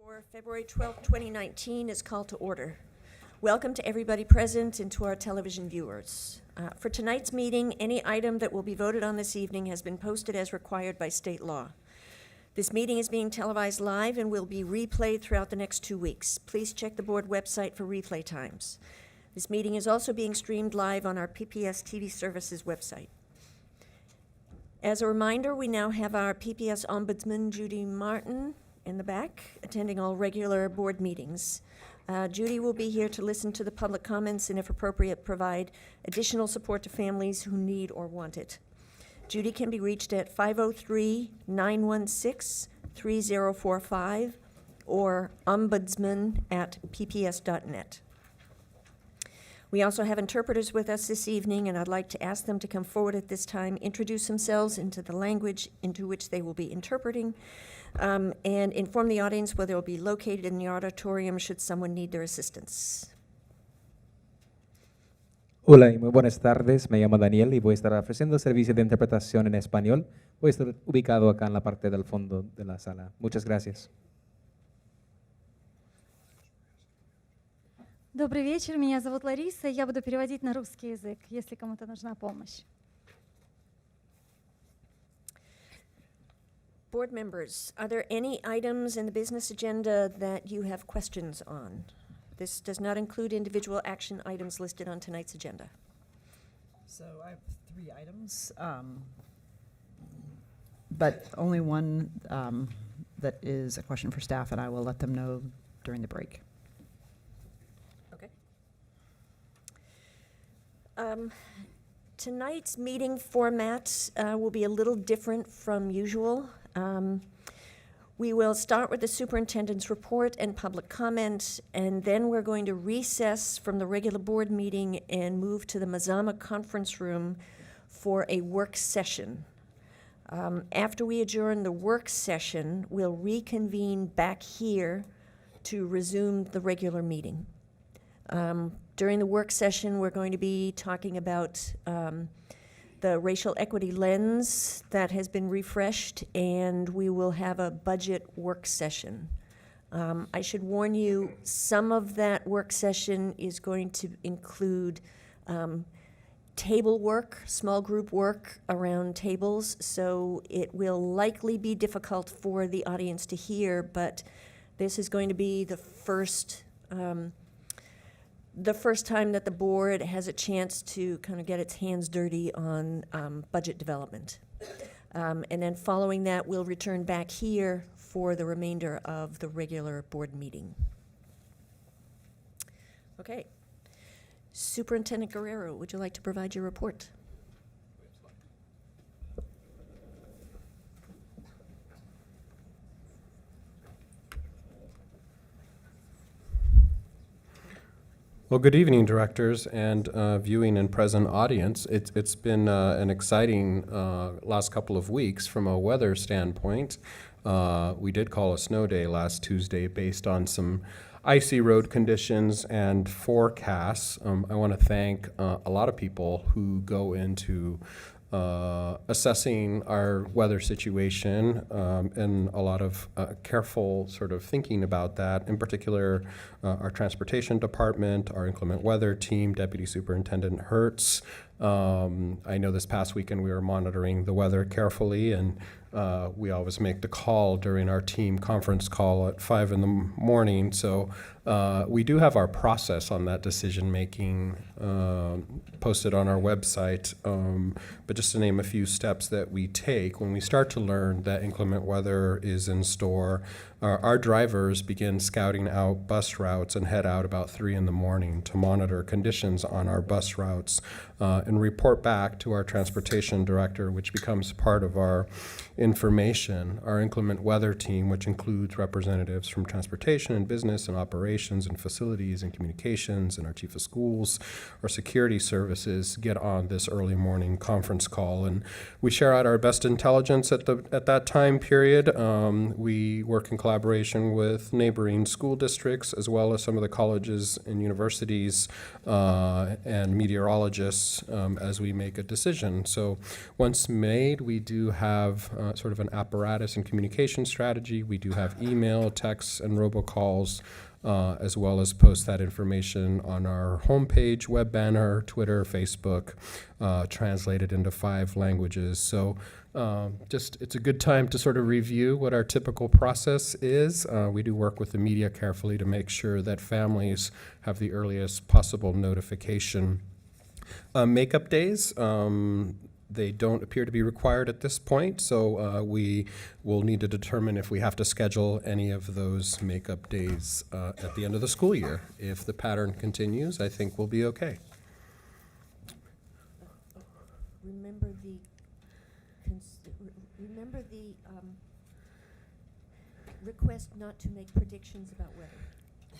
For February 12th, 2019 is called to order. Welcome to everybody present and to our television viewers. For tonight's meeting, any item that will be voted on this evening has been posted as required by state law. This meeting is being televised live and will be replayed throughout the next 2 weeks. Please check the board website for replay times. This meeting is also being streamed live on our PPS TV services website. As a reminder, we now have our PPS Ombudsman, Judy Martin, in the back, attending all regular board meetings. Judy will be here to listen to the public comments and, if appropriate, provide additional support to families who need or want it. Judy can be reached at 503-916-3045 or ombudsman@pps.net. We also have interpreters with us this evening, and I'd like to ask them to come forward at this time, introduce themselves into the language into which they will be interpreting, and inform the audience where they will be located in the auditorium should someone need their assistance. Hola y muy buenas tardes, me llamo Daniel y voy a estar ofreciendo servicio de interpretación en español. Voy a estar ubicado acá en la parte del fondo de la sala. Muchas gracias. Добрый вечер, меня зовут Лариса, и я буду переводить на русский язык, если кому-то нужна помощь. Board members, are there any items in the business agenda that you have questions on? This does not include individual action items listed on tonight's agenda. So I have 3 items, but only one that is a question for staff, and I will let them know during the break. Okay. Tonight's meeting format will be a little different from usual. We will start with the superintendent's report and public comment, and then we're going to recess from the regular board meeting and move to the Mazama conference room for a work session. After we adjourn the work session, we'll reconvene back here to resume the regular meeting. During the work session, we're going to be talking about the racial equity lens that has been refreshed, and we will have a budget work session. I should warn you, some of that work session is going to include table work, small group work around tables, so it will likely be difficult for the audience to hear, but this is going to be the first time that the board has a chance to kind of get its hands dirty on budget development. And then following that, we'll return back here for the remainder of the regular board meeting. Okay. Superintendent Guerrero, would you like to provide your report? Well, good evening, directors and viewing and present audience. It's been an exciting last couple of weeks from a weather standpoint. We did call a snow day last Tuesday based on some icy road conditions and forecasts. I want to thank a lot of people who go into assessing our weather situation and a lot of careful sort of thinking about that. In particular, our transportation department, our inclement weather team, Deputy Superintendent Hertz. I know this past weekend we were monitoring the weather carefully, and we always make the call during our team conference call at 5 in the morning. So we do have our process on that decision making posted on our website. But just to name a few steps that we take when we start to learn that inclement weather is in store, our drivers begin scouting out bus routes and head out about 3 in the morning to monitor conditions on our bus routes and report back to our transportation director, which becomes part of our information. Our inclement weather team, which includes representatives from transportation and business and operations and facilities and communications and our chief of schools, our security services, get on this early morning conference call, and we share out our best intelligence at that time period. We work in collaboration with neighboring school districts, as well as some of the colleges and universities and meteorologists as we make a decision. So once made, we do have sort of an apparatus and communication strategy. We do have email, texts, and robocalls, as well as post that information on our homepage, web banner, Twitter, Facebook, translated into 5 languages. So it's a good time to sort of review what our typical process is. We do work with the media carefully to make sure that families have the earliest possible notification. Makeup days, they don't appear to be required at this point, so we will need to determine if we have to schedule any of those makeup days at the end of the school year. If the pattern continues, I think we'll be okay. Remember the, remember the request not to make predictions about weather.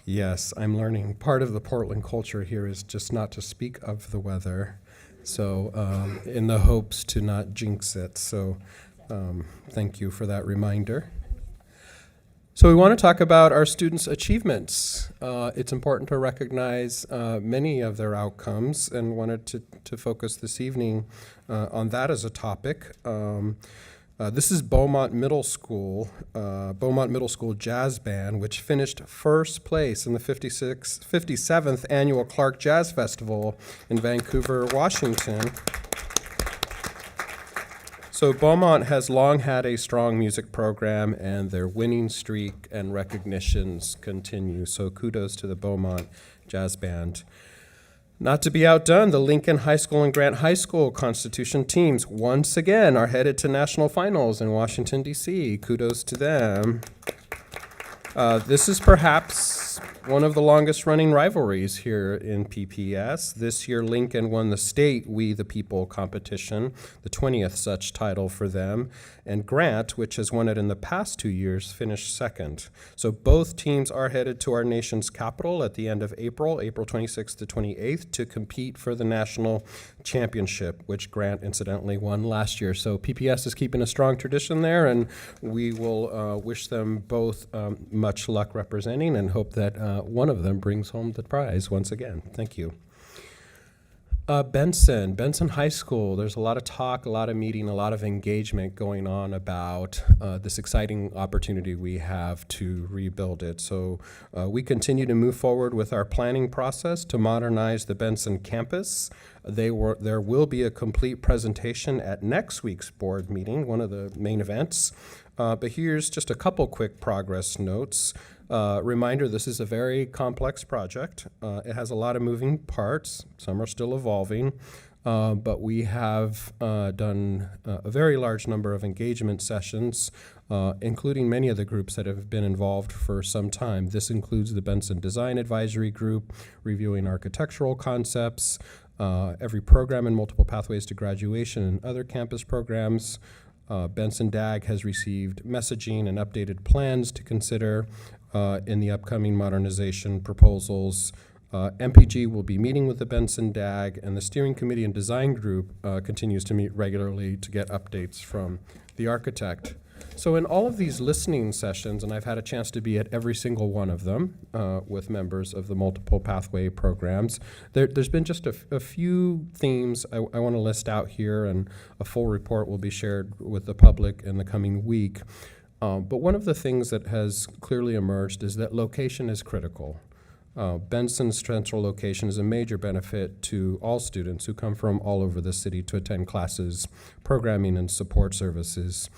Yes, I'm learning. Part of the Portland culture here is just not to speak of the weather. So in the hopes to not jinx it. So thank you for that reminder. So we want to talk about our students' achievements. It's important to recognize many of their outcomes and wanted to focus this evening on that as a topic. This is Beaumont Middle School Jazz Band, which finished first place in the 57th Annual Clark Jazz Festival in Vancouver, Washington. So Beaumont has long had a strong music program, and their winning streak and recognitions continue. So kudos to the Beaumont Jazz Band. Not to be outdone, the Lincoln High School and Grant High School Constitution teams once again are headed to national finals in Washington, D.C. Kudos to them. This is perhaps one of the longest running rivalries here in PPS. This year, Lincoln won the state We the People competition, the 20th such title for them, and Grant, which has won it in the past 2 years, finished second. So both teams are headed to our nation's capital at the end of April 26th to 28th, to compete for the national championship, which Grant incidentally won last year. So PPS is keeping a strong tradition there, and we will wish them both much luck representing and hope that one of them brings home the prize once again. Thank you. Benson High School, there's a lot of talk, a lot of meeting, a lot of engagement going on about this exciting opportunity we have to rebuild it. So we continue to move forward with our planning process to modernize the Benson campus. There will be a complete presentation at next week's board meeting, one of the main events. But here's just a couple quick progress notes. Reminder, this is a very complex project. It has a lot of moving parts. Some are still evolving. But we have done a very large number of engagement sessions, including many of the groups that have been involved for some time. This includes the Benson Design Advisory Group, reviewing architectural concepts, every program in Multiple Pathways to Graduation and other campus programs. Benson DAG has received messaging and updated plans to consider in the upcoming modernization proposals. MPG will be meeting with the Benson DAG, and the Steering Committee and Design Group continues to meet regularly to get updates from the architect. So in all of these listening sessions, and I've had a chance to be at every single one of them with members of the Multiple Pathway programs, there's been just a few themes I want to list out here, and a full report will be shared with the public in the coming week. But one of the things that has clearly emerged is that location is critical. Benson's central location is a major benefit to all students who come from all over the city to attend classes, programming, and support services.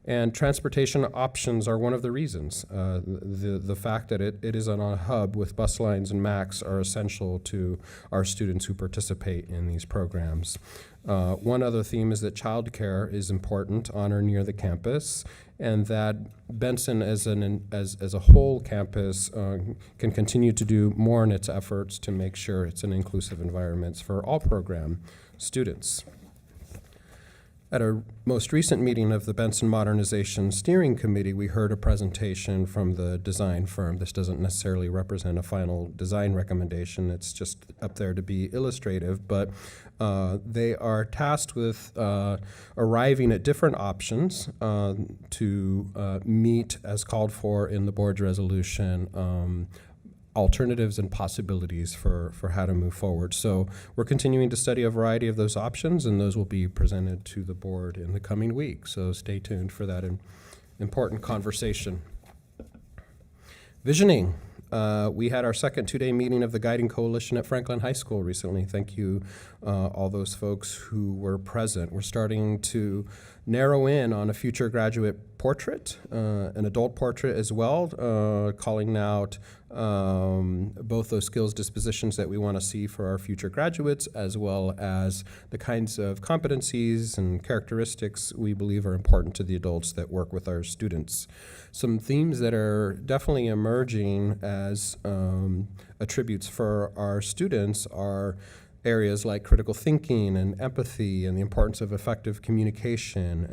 And transportation options are one of the reasons. The fact that it is on a hub with bus lines and MAX are essential to our students who participate in these programs. One other theme is that childcare is important on or near the campus, and that Benson as a whole campus can continue to do more in its efforts to make sure it's an inclusive environment for all program students. At our most recent meeting of the Benson Modernization Steering Committee, we heard a presentation from the design firm. This doesn't necessarily represent a final design recommendation. It's just up there to be illustrative, but they are tasked with arriving at different options to meet, as called for in the board's resolution, alternatives and possibilities for how to move forward. So we're continuing to study a variety of those options, and those will be presented to the board in the coming week. So stay tuned for that important conversation. Visioning. We had our second two-day meeting of the Guiding Coalition at Franklin High School recently. Thank you, all those folks who were present. We're starting to narrow in on a future graduate portrait, an adult portrait as well, calling out both those skills dispositions that we want to see for our future graduates, as well as the kinds of competencies and characteristics we believe are important to the adults that work with our students. Some themes that are definitely emerging as attributes for our students are areas like critical thinking and empathy and the importance of effective communication,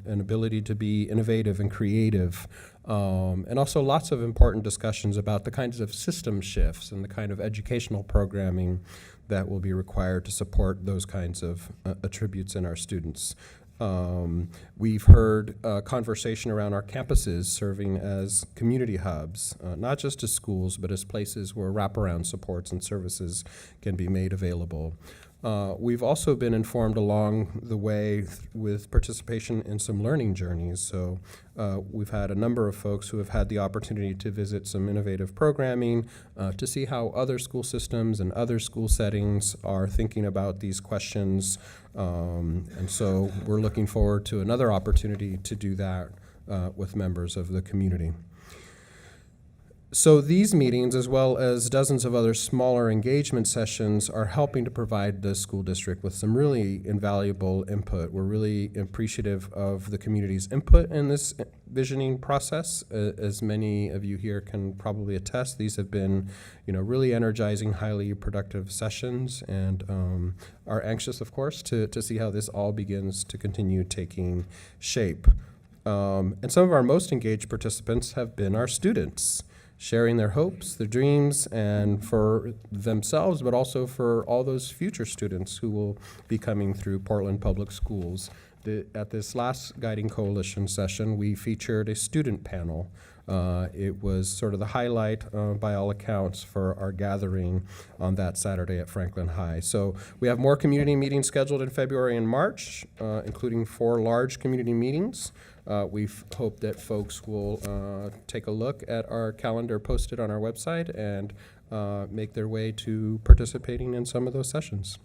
an ability to be innovative and creative, and also lots of important discussions about the kinds of system shifts and the kind of educational programming that will be required to support those kinds of attributes in our students. We've heard conversation around our campuses serving as community hubs, not just as schools, but as places where wraparound supports and services can be made available. We've also been informed along the way with participation in some learning journeys. So we've had a number of folks who have had the opportunity to visit some innovative programming to see how other school systems and other school settings are thinking about these questions. And so we're looking forward to another opportunity to do that with members of the community. So these meetings, as well as dozens of other smaller engagement sessions, are helping to provide the school district with some really invaluable input. We're really appreciative of the community's input in this visioning process. As many of you here can probably attest, these have been, really energizing, highly productive sessions, and are anxious, of course, to see how this all begins to continue taking shape. And some of our most engaged participants have been our students, sharing their hopes, their dreams, and for themselves, but also for all those future students who will be coming through Portland Public Schools. At this last Guiding Coalition session, we featured a student panel. It was sort of the highlight, by all accounts, for our gathering on that Saturday at Franklin High. So we have more community meetings scheduled in February and March, including 4 large community meetings. We hope that folks will take a look at our calendar posted on our website and make their way to participating in some of those sessions.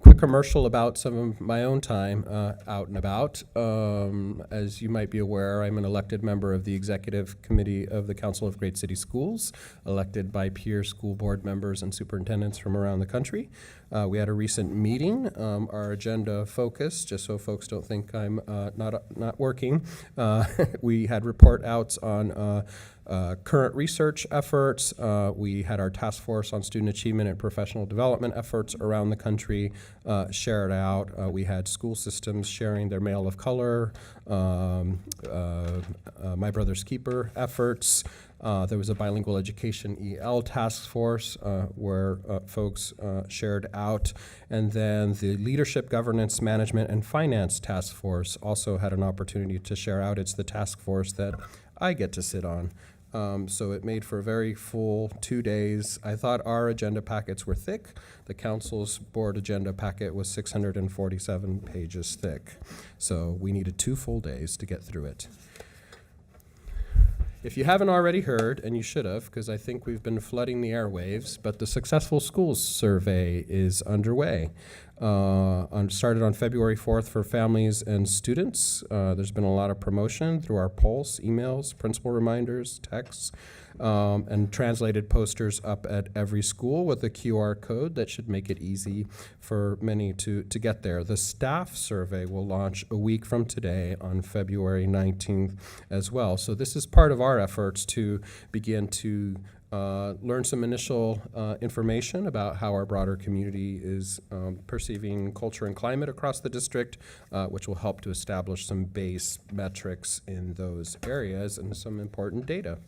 Quick commercial about some of my own time out and about. As you might be aware, I'm an elected member of the Executive Committee of the Council of Great City Schools, elected by peer school board members and superintendents from around the country. We had a recent meeting. Our agenda focus, just so folks don't think I'm not working, we had report outs on current research efforts. We had our task force on student achievement and professional development efforts around the country shared out. We had school systems sharing their Mail of Color, My Brother's Keeper efforts. There was a bilingual education EL task force where folks shared out. And then the Leadership, Governance, Management, and Finance Task Force also had an opportunity to share out. It's the task force that I get to sit on. So it made for a very full 2 days. I thought our agenda packets were thick. The council's board agenda packet was 647 pages thick. So we needed 2 full days to get through it. If you haven't already heard, and you should have, because I think we've been flooding the airwaves, but the Successful Schools Survey is underway. Started on February 4th for families and students. There's been a lot of promotion through our polls, emails, principal reminders, texts, and translated posters up at every school with a QR code that should make it easy for many to get there. The staff survey will launch a week from today on February 19th as well. So this is part of our efforts to begin to learn some initial information about how our broader community is perceiving culture and climate across the district, which will help to establish some base metrics in those areas and some important data.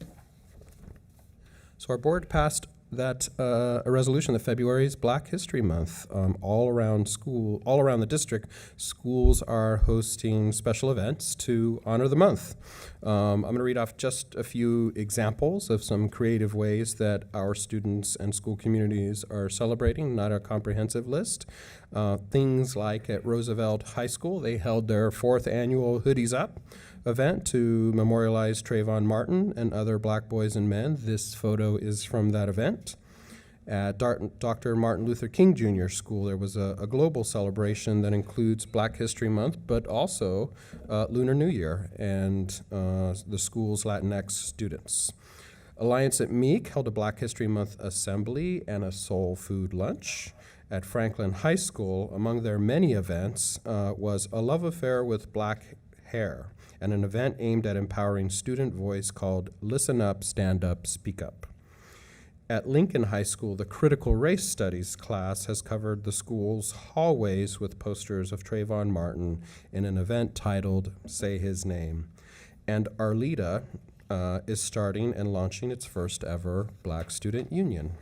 So our board passed a resolution that February is Black History Month. All around the district, schools are hosting special events to honor the month. I'm going to read off just a few examples of some creative ways that our students and school communities are celebrating, not a comprehensive list. Things like at Roosevelt High School, they held their 4th annual Hoodies Up event to memorialize Trayvon Martin and other Black boys and men. This photo is from that event. At Dr. Martin Luther King Jr. School, there was a global celebration that includes Black History Month, but also Lunar New Year and the school's Latinx students. Alliance at Meek held a Black History Month assembly and a soul food lunch. At Franklin High School, among their many events, was a love affair with black hair, and an event aimed at empowering student voice called Listen Up, Stand Up, Speak Up. At Lincoln High School, the Critical Race Studies class has covered the school's hallways with posters of Trayvon Martin in an event titled Say His Name. And Arleta is starting and launching its first ever Black Student Union.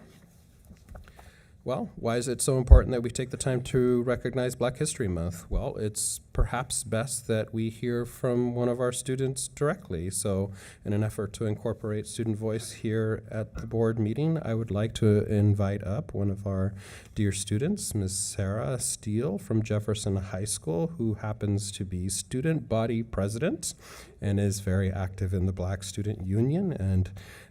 Well, why is it so important that we take the time to recognize Black History Month? Well, it's perhaps best that we hear from one of our students directly. So in an effort to incorporate student voice here at the board meeting, I would like to invite up one of our dear students, Ms. Sarah Steele from Jefferson High School, who happens to be student body president and is very active in the Black Student Union, and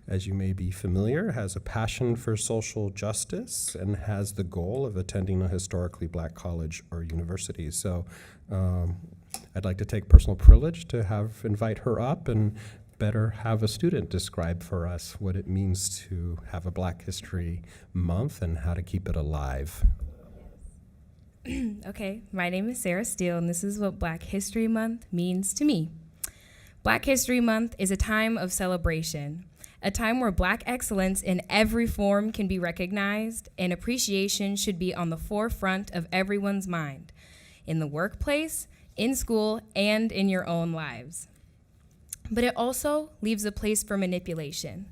as you may be familiar, has a passion for social justice and has the goal of attending a historically Black college or university. So I'd like to take personal privilege to invite her up and better have a student describe for us what it means to have a Black History Month and how to keep it alive. Okay, my name is Sarah Steele, and this is what Black History Month means to me. Black History Month is a time of celebration, a time where Black excellence in every form can be recognized, and appreciation should be on the forefront of everyone's mind, in the workplace, in school, and in your own lives. But it also leaves a place for manipulation.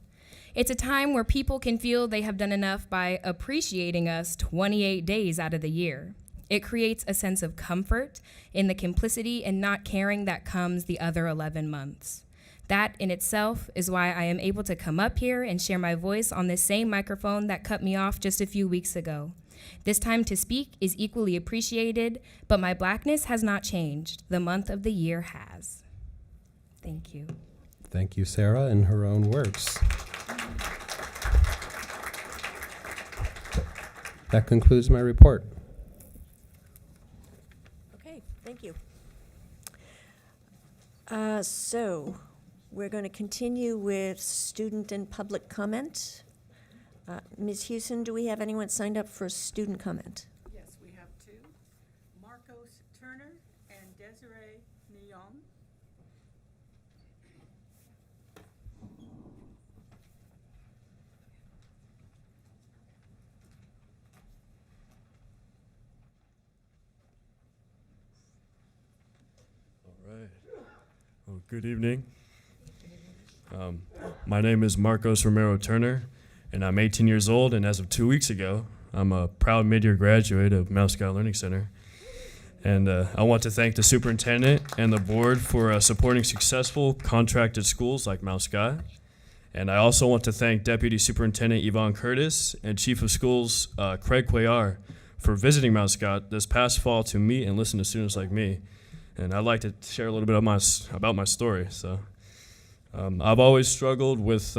It's a time where people can feel they have done enough by appreciating us 28 days out of the year. It creates a sense of comfort in the complicity and not caring that comes the other 11 months. That in itself is why I am able to come up here and share my voice on this same microphone that cut me off just a few weeks ago. This time to speak is equally appreciated, but my Blackness has not changed. The month of the year has. Thank you. Thank you, Sarah, in her own words. That concludes my report. Okay, thank you. So we're going to continue with student and public comment. Ms. Hewson, do we have anyone signed up for student comment? Yes, we have two, Marcos Turner and Desiree Neon. All right. Well, good evening. My name is Marcos Romero Turner, and I'm 18 years old, and as of 2 weeks ago, I'm a proud mid-year graduate of Mount Scott Learning Center. And I want to thank the superintendent and the board for supporting successful contracted schools like Mount Scott. And I also want to thank Deputy Superintendent Yvonne Curtis and Chief of Schools Craig Cuellar for visiting Mount Scott this past fall to meet and listen to students like me. And I'd like to share a little bit about my story. So, I've always struggled with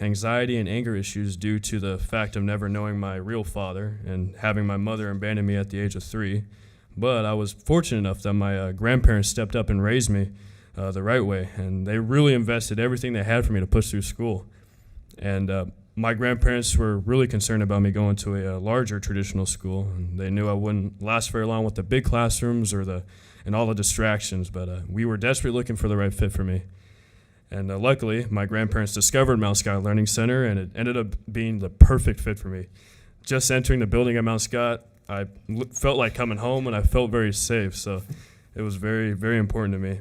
anxiety and anger issues due to the fact of never knowing my real father and having my mother abandon me at the age of 3. But I was fortunate enough that my grandparents stepped up and raised me the right way, and they really invested everything they had for me to push through school. And my grandparents were really concerned about me going to a larger traditional school, and they knew I wouldn't last very long with the big classrooms and all the distractions, but we were desperately looking for the right fit for me. And luckily, my grandparents discovered Mount Scott Learning Center, and it ended up being the perfect fit for me. Just entering the building at Mount Scott, I felt like coming home, and I felt very safe. So it was very, very important to me.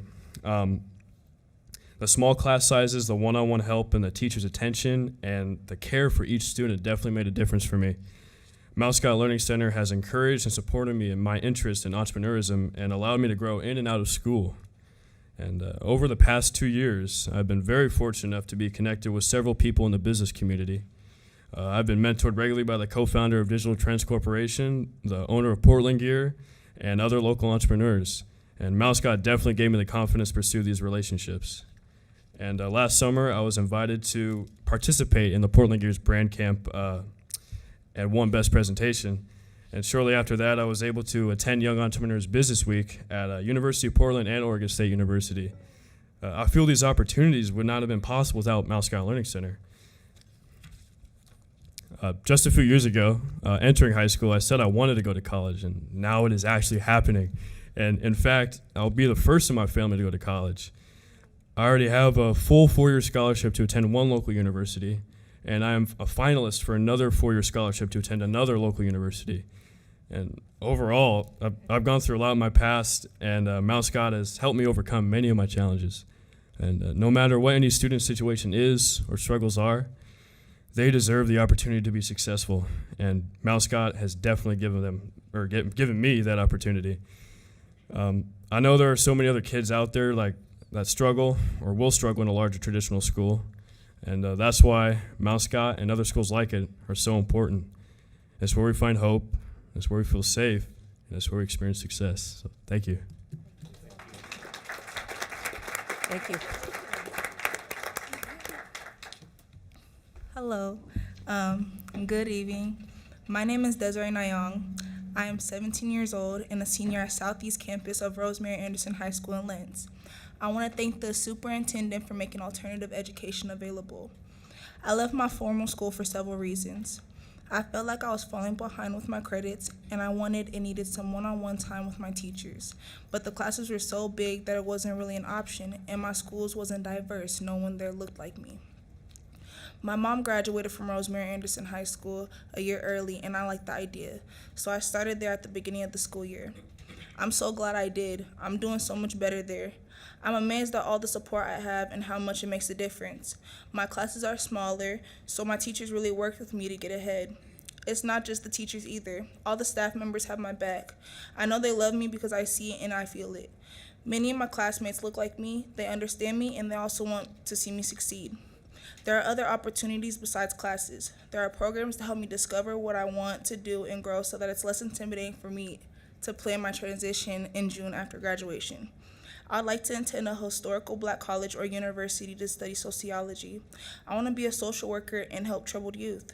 The small class sizes, the one-on-one help, and the teacher's attention, and the care for each student definitely made a difference for me. Mount Scott Learning Center has encouraged and supported me in my interest in entrepreneurism and allowed me to grow in and out of school. And over the past 2 years, I've been very fortunate enough to be connected with several people in the business community. I've been mentored regularly by the co-founder of Digital Trends Corporation, the owner of Portland Gear, and other local entrepreneurs. And Mount Scott definitely gave me the confidence to pursue these relationships. And last summer, I was invited to participate in the Portland Gears brand camp at One Best Presentation. And shortly after that, I was able to attend Young Entrepreneurs Business Week at University of Portland and Oregon State University. I feel these opportunities would not have been possible without Mount Scott Learning Center. Just a few years ago, entering high school, I said I wanted to go to college, and now it is actually happening. And in fact, I'll be the first in my family to go to college. I already have a full 4-year scholarship to attend one local university, and I am a finalist for another 4-year scholarship to attend another local university. And overall, I've gone through a lot in my past, and Mount Scott has helped me overcome many of my challenges. And no matter what any student's situation is or struggles are, they deserve the opportunity to be successful. And Mount Scott has definitely given me that opportunity. I know there are so many other kids out there that struggle or will struggle in a larger traditional school. And that's why Mount Scott and other schools like it are so important. It's where we find hope, it's where we feel safe, and it's where we experience success. So thank you. Thank you. Hello. Good evening. My name is Desiree Nyong. I am 17 years old and a senior at Southeast Campus of Rosemary Anderson High School in Lentz. I want to thank the superintendent for making alternative education available. I left my formal school for several reasons. I felt like I was falling behind with my credits, and I wanted and needed some one-on-one time with my teachers. But the classes were so big that it wasn't really an option, and my schools wasn't diverse. No one there looked like me. My mom graduated from Rosemary Anderson High School a year early, and I liked the idea. So I started there at the beginning of the school year. I'm so glad I did. I'm doing so much better there. I'm amazed at all the support I have and how much it makes a difference. My classes are smaller, so my teachers really worked with me to get ahead. It's not just the teachers either. All the staff members have my back. I know they love me because I see it and I feel it. Many of my classmates look like me, they understand me, and they also want to see me succeed. There are other opportunities besides classes. There are programs to help me discover what I want to do and grow so that it's less intimidating for me to plan my transition in June after graduation. I'd like to attend a historical Black college or university to study sociology. I want to be a social worker and help troubled youth.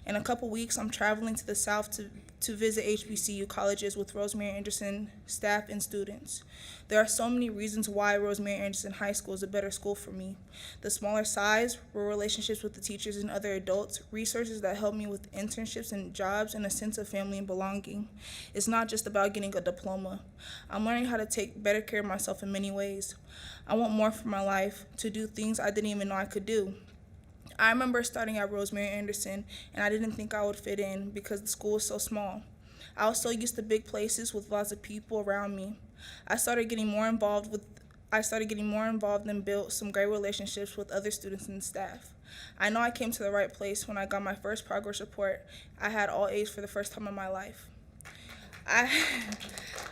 In a couple weeks, I'm traveling to the South to visit HBCU colleges with Rosemary Anderson staff and students. There are so many reasons why Rosemary Anderson High School is a better school for me. The smaller size, relationships with the teachers and other adults, resources that help me with internships and jobs, and a sense of family and belonging. It's not just about getting a diploma. I'm learning how to take better care of myself in many ways. I want more for my life, to do things I didn't even know I could do. I remember starting at Rosemary Anderson, and I didn't think I would fit in because the school was so small. I was so used to big places with lots of people around me. I started getting more involved and built some great relationships with other students and staff. I know I came to the right place when I got my first progress report. I had all A's for the first time in my life.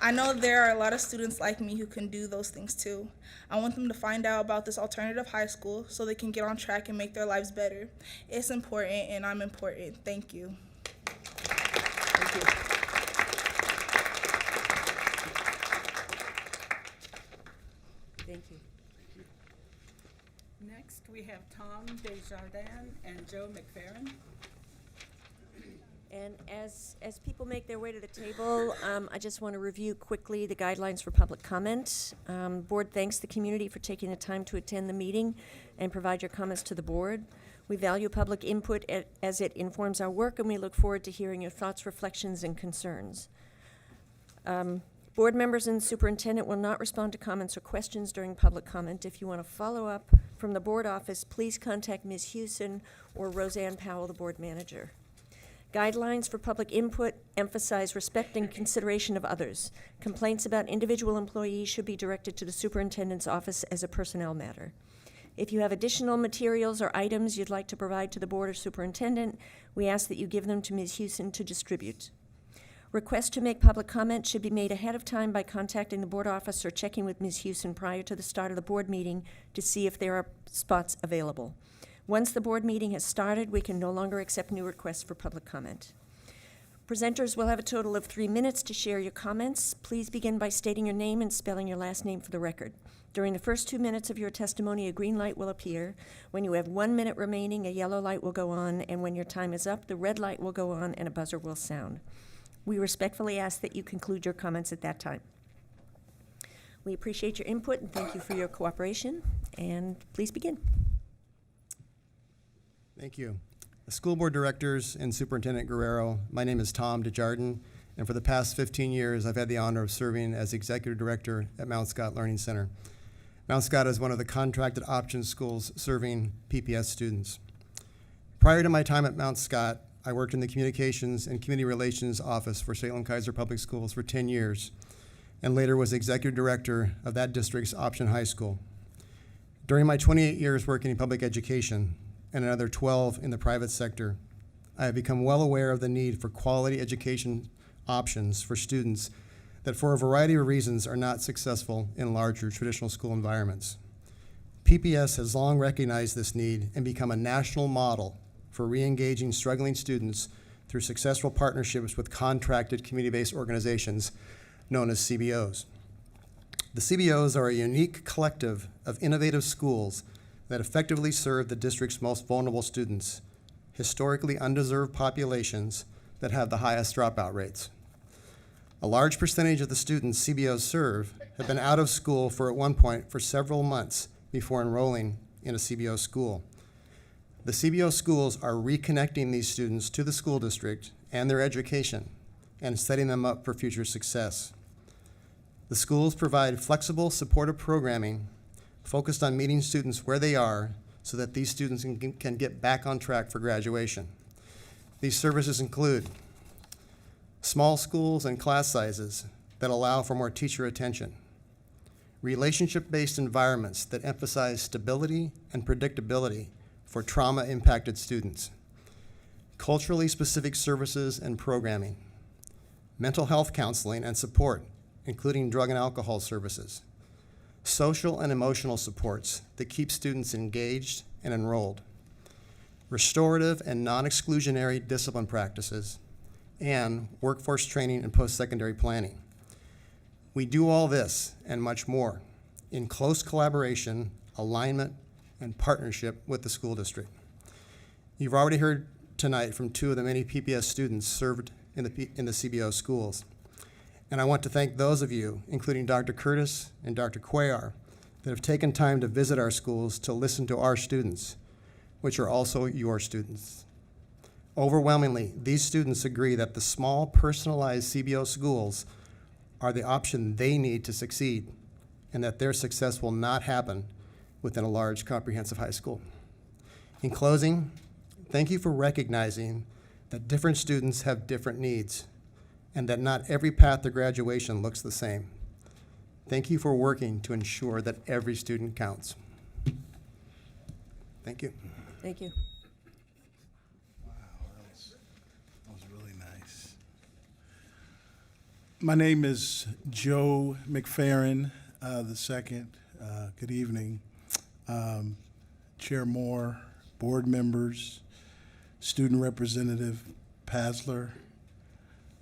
I know there are a lot of students like me who can do those things too. I want them to find out about this alternative high school so they can get on track and make their lives better. It's important, and I'm important. Thank you. Thank you. Thank you. Next, we have Tom Desjardins and Joe McFerrin. And as people make their way to the table, I just want to review quickly the guidelines for public comment. Board thanks the community for taking the time to attend the meeting and provide your comments to the board. We value public input as it informs our work, and we look forward to hearing your thoughts, reflections, and concerns. Board members and superintendent will not respond to comments or questions during public comment. If you want to follow up from the board office, please contact Ms. Hewson or Roseanne Powell, the board manager. Guidelines for public input emphasize respect and consideration of others. Complaints about individual employees should be directed to the superintendent's office as a personnel matter. If you have additional materials or items you'd like to provide to the board or superintendent, we ask that you give them to Ms. Hewson to distribute. Requests to make public comment should be made ahead of time by contacting the board office or checking with Ms. Hewson prior to the start of the board meeting to see if there are spots available. Once the board meeting has started, we can no longer accept new requests for public comment. Presenters will have a total of 3 minutes to share your comments. Please begin by stating your name and spelling your last name for the record. During the first 2 minutes of your testimony, a green light will appear. When you have 1 minute remaining, a yellow light will go on, and when your time is up, the red light will go on and a buzzer will sound. We respectfully ask that you conclude your comments at that time. We appreciate your input and thank you for your cooperation, and please begin. Thank you. The school board directors and Superintendent Guerrero, my name is Tom DeJardin, and for the past 15 years, I've had the honor of serving as executive director at Mount Scott Learning Center. Mount Scott is one of the contracted option schools serving PPS students. Prior to my time at Mount Scott, I worked in the communications and community relations office for Salem Keizer Public Schools for 10 years, and later was executive director of that district's option high school. During my 28 years working in public education, and another 12 in the private sector, I have become well aware of the need for quality education options for students that for a variety of reasons are not successful in larger traditional school environments. PPS has long recognized this need and become a national model for re-engaging struggling students through successful partnerships with contracted community-based organizations known as CBOs. The CBOs are a unique collective of innovative schools that effectively serve the district's most vulnerable students, historically undeserved populations that have the highest dropout rates. A large percentage of the students CBOs serve have been out of school at one point for several months before enrolling in a CBO school. The CBO schools are reconnecting these students to the school district and their education and setting them up for future success. The schools provide flexible, supportive programming focused on meeting students where they are so that these students can get back on track for graduation. These services include small schools and class sizes that allow for more teacher attention, relationship-based environments that emphasize stability and predictability for trauma-impacted students, culturally specific services and programming, mental health counseling and support, including drug and alcohol services, social and emotional supports that keep students engaged and enrolled, restorative and non-exclusionary discipline practices, and workforce training and post-secondary planning. We do all this and much more in close collaboration, alignment, and partnership with the school district. You've already heard tonight from 2 of the many PPS students served in the CBO schools. And I want to thank those of you, including Dr. Curtis and Dr. Cuellar, that have taken time to visit our schools to listen to our students, which are also your students. Overwhelmingly, these students agree that the small, personalized CBO schools are the option they need to succeed, and that their success will not happen within a large, comprehensive high school. In closing, thank you for recognizing that different students have different needs, and that not every path to graduation looks the same. Thank you for working to ensure that every student counts. Thank you. Thank you. Wow, that was really nice. My name is Joe McFerrin II. Good evening. Chair Moore, board members, student representative Pasler,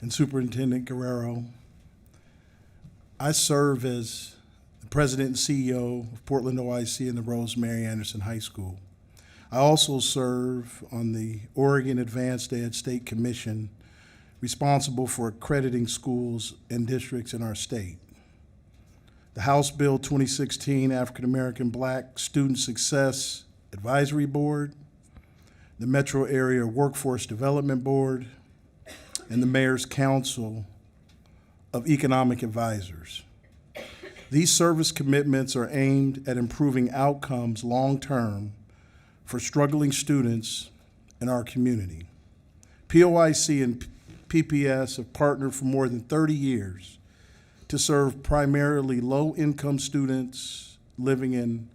and Superintendent Guerrero. I serve as the president and CEO of Portland OIC and the Rosemary Anderson High School. I also serve on the Oregon Advanced Ed State Commission, responsible for accrediting schools and districts in our state. The House Bill 2016 African American Black Student Success Advisory Board, the Metro Area Workforce Development Board, and the Mayor's Council of Economic Advisors. These service commitments are aimed at improving outcomes long-term for struggling students in our community. POIC and PPS have partnered for more than 30 years to serve primarily low-income students living in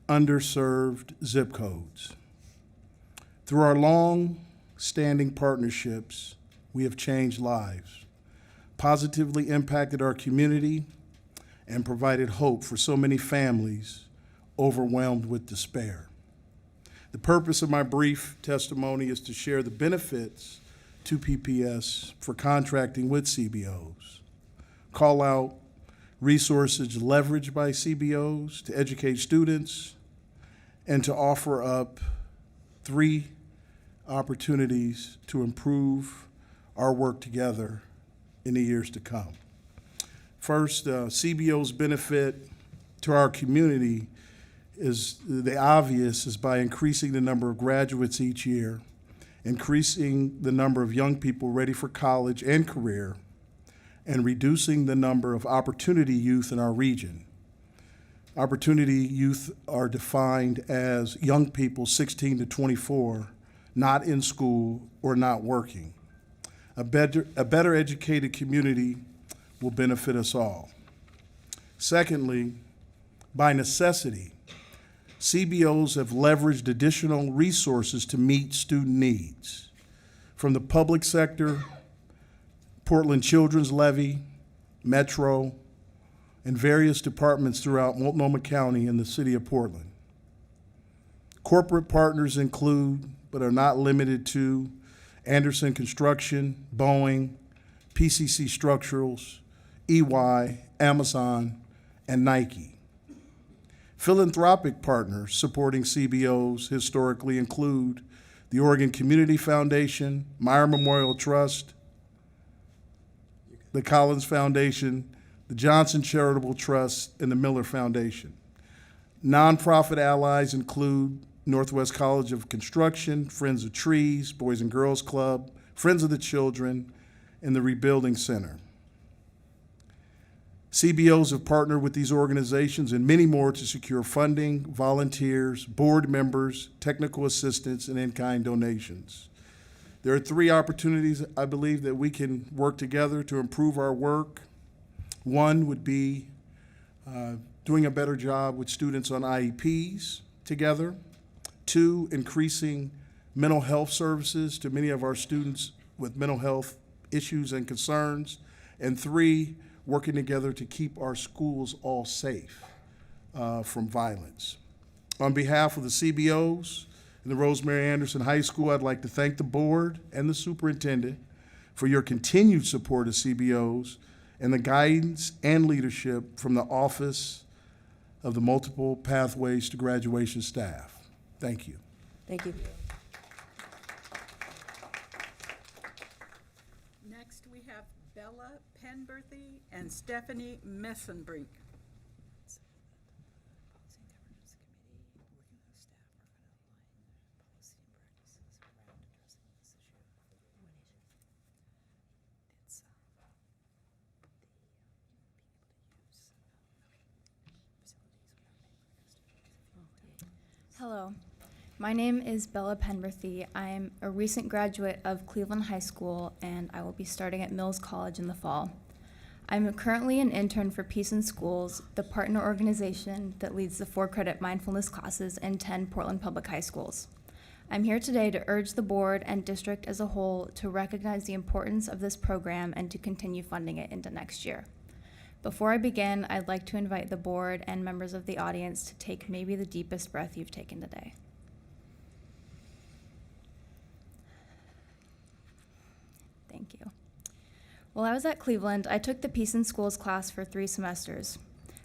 underserved zip codes. Through our long-standing partnerships, we have changed lives, positively impacted our community, and provided hope for so many families overwhelmed with despair. The purpose of my brief testimony is to share the benefits to PPS for contracting with CBOs, call out resources leveraged by CBOs to educate students, and to offer up 3 opportunities to improve our work together in the years to come. First, CBO's benefit to our community is the obvious is by increasing the number of graduates each year, increasing the number of young people ready for college and career, and reducing the number of opportunity youth in our region. Opportunity youth are defined as young people 16 to 24, not in school or not working. A better educated community will benefit us all. Secondly, by necessity, CBOs have leveraged additional resources to meet student needs. From the public sector, Portland Children's Levy, Metro, and various departments throughout Multnomah County and the city of Portland. Corporate partners include, but are not limited to, Anderson Construction, Boeing, PCC Structurals, EY, Amazon, and Nike. Philanthropic partners supporting CBOs historically include the Oregon Community Foundation, Meyer Memorial Trust, the Collins Foundation, the Johnson Charitable Trust, and the Miller Foundation. Nonprofit allies include Northwest College of Construction, Friends of Trees, Boys and Girls Club, Friends of the Children, and the Rebuilding Center. CBOs have partnered with these organizations and many more to secure funding, volunteers, board members, technical assistance, and in-kind donations. There are 3 opportunities, I believe, that we can work together to improve our work. One would be doing a better job with students on IEPs together. 2, increasing mental health services to many of our students with mental health issues and concerns. And 3, working together to keep our schools all safe from violence. On behalf of the CBOs and the Rosemary Anderson High School, I'd like to thank the board and the superintendent for your continued support of CBOs and the guidance and leadership from the Office of the Multiple Pathways to Graduation staff. Thank you. Thank you. Next, we have Bella Penberthy and Stephanie Messenbrink. Hello, my name is Bella Penberthy. I'm a recent graduate of Cleveland High School, and I will be starting at Mills College in the fall. I'm currently an intern for Peace in Schools, the partner organization that leads the 4-credit mindfulness classes in 10 Portland Public High Schools. I'm here today to urge the board and district as a whole to recognize the importance of this program and to continue funding it into next year. Before I begin, I'd like to invite the board and members of the audience to take maybe the deepest breath you've taken today. Thank you. While I was at Cleveland, I took the Peace in Schools class for 3 semesters.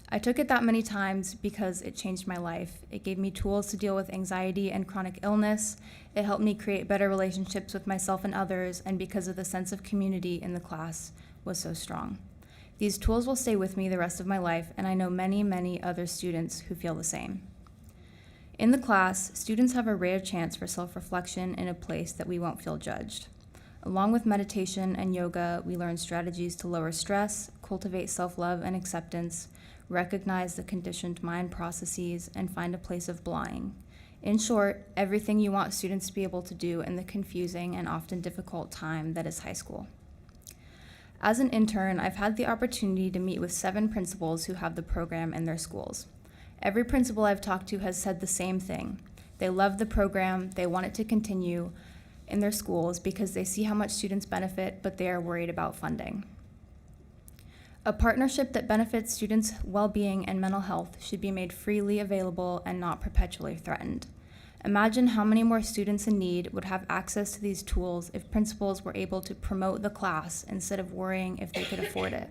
I took it that many times because it changed my life. It gave me tools to deal with anxiety and chronic illness. It helped me create better relationships with myself and others, and because of the sense of community in the class was so strong. These tools will stay with me the rest of my life, and I know many, many other students who feel the same. In the class, students have a rare chance for self-reflection in a place that we won't feel judged. Along with meditation and yoga, we learn strategies to lower stress, cultivate self-love and acceptance, recognize the conditioned mind processes, and find a place of belonging. In short, everything you want students to be able to do in the confusing and often difficult time that is high school. As an intern, I've had the opportunity to meet with 7 principals who have the program in their schools. Every principal I've talked to has said the same thing. They love the program, they want it to continue in their schools because they see how much students benefit, but they are worried about funding. A partnership that benefits students' well-being and mental health should be made freely available and not perpetually threatened. Imagine how many more students in need would have access to these tools if principals were able to promote the class instead of worrying if they could afford it.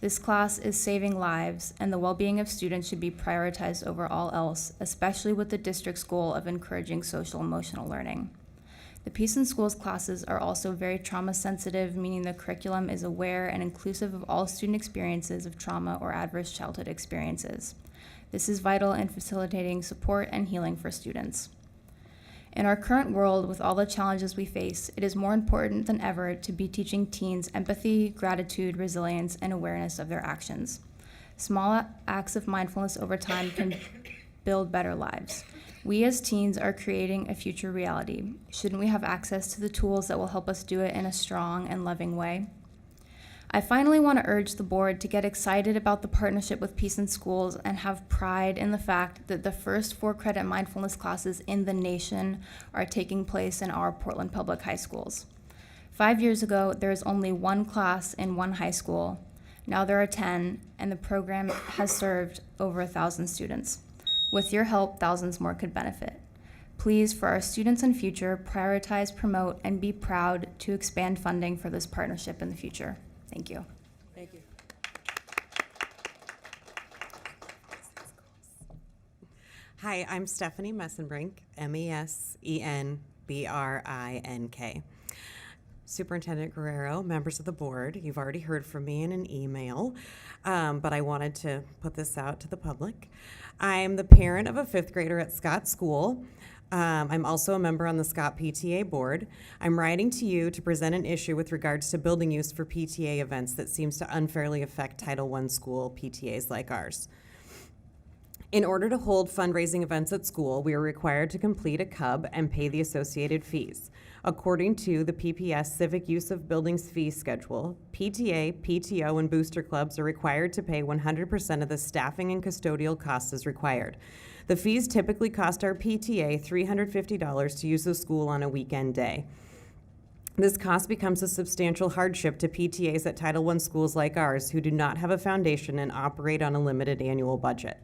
This class is saving lives, and the well-being of students should be prioritized over all else, especially with the district's goal of encouraging social-emotional learning. The Peace in Schools classes are also very trauma-sensitive, meaning the curriculum is aware and inclusive of all student experiences of trauma or adverse childhood experiences. This is vital in facilitating support and healing for students. In our current world, with all the challenges we face, it is more important than ever to be teaching teens empathy, gratitude, resilience, and awareness of their actions. Small acts of mindfulness over time can build better lives. We as teens are creating a future reality. Shouldn't we have access to the tools that will help us do it in a strong and loving way? I finally want to urge the board to get excited about the partnership with Peace in Schools and have pride in the fact that the first 4-credit mindfulness classes in the nation are taking place in our Portland Public High Schools. 5 years ago, there was only 1 class in 1 high school. Now there are 10, and the program has served over 1,000 students. With your help, thousands more could benefit. Please, for our students and future, prioritize, promote, and be proud to expand funding for this partnership in the future. Thank you. Thank you. Hi, I'm Stephanie Messenbrink, Mesenbrink. Superintendent Guerrero, members of the board, you've already heard from me in an email, but I wanted to put this out to the public. I'm the parent of a 5th grader at Scott School. I'm also a member on the Scott PTA board. I'm writing to you to present an issue with regards to building use for PTA events that seems to unfairly affect Title I school PTAs like ours. In order to hold fundraising events at school, we are required to complete a CUB and pay the associated fees. According to the PPS Civic Use of Buildings fee schedule, PTA, PTO, and booster clubs are required to pay 100% of the staffing and custodial costs as required. The fees typically cost our PTA $350 to use the school on a weekend day. This cost becomes a substantial hardship to PTAs at Title I schools like ours who do not have a foundation and operate on a limited annual budget.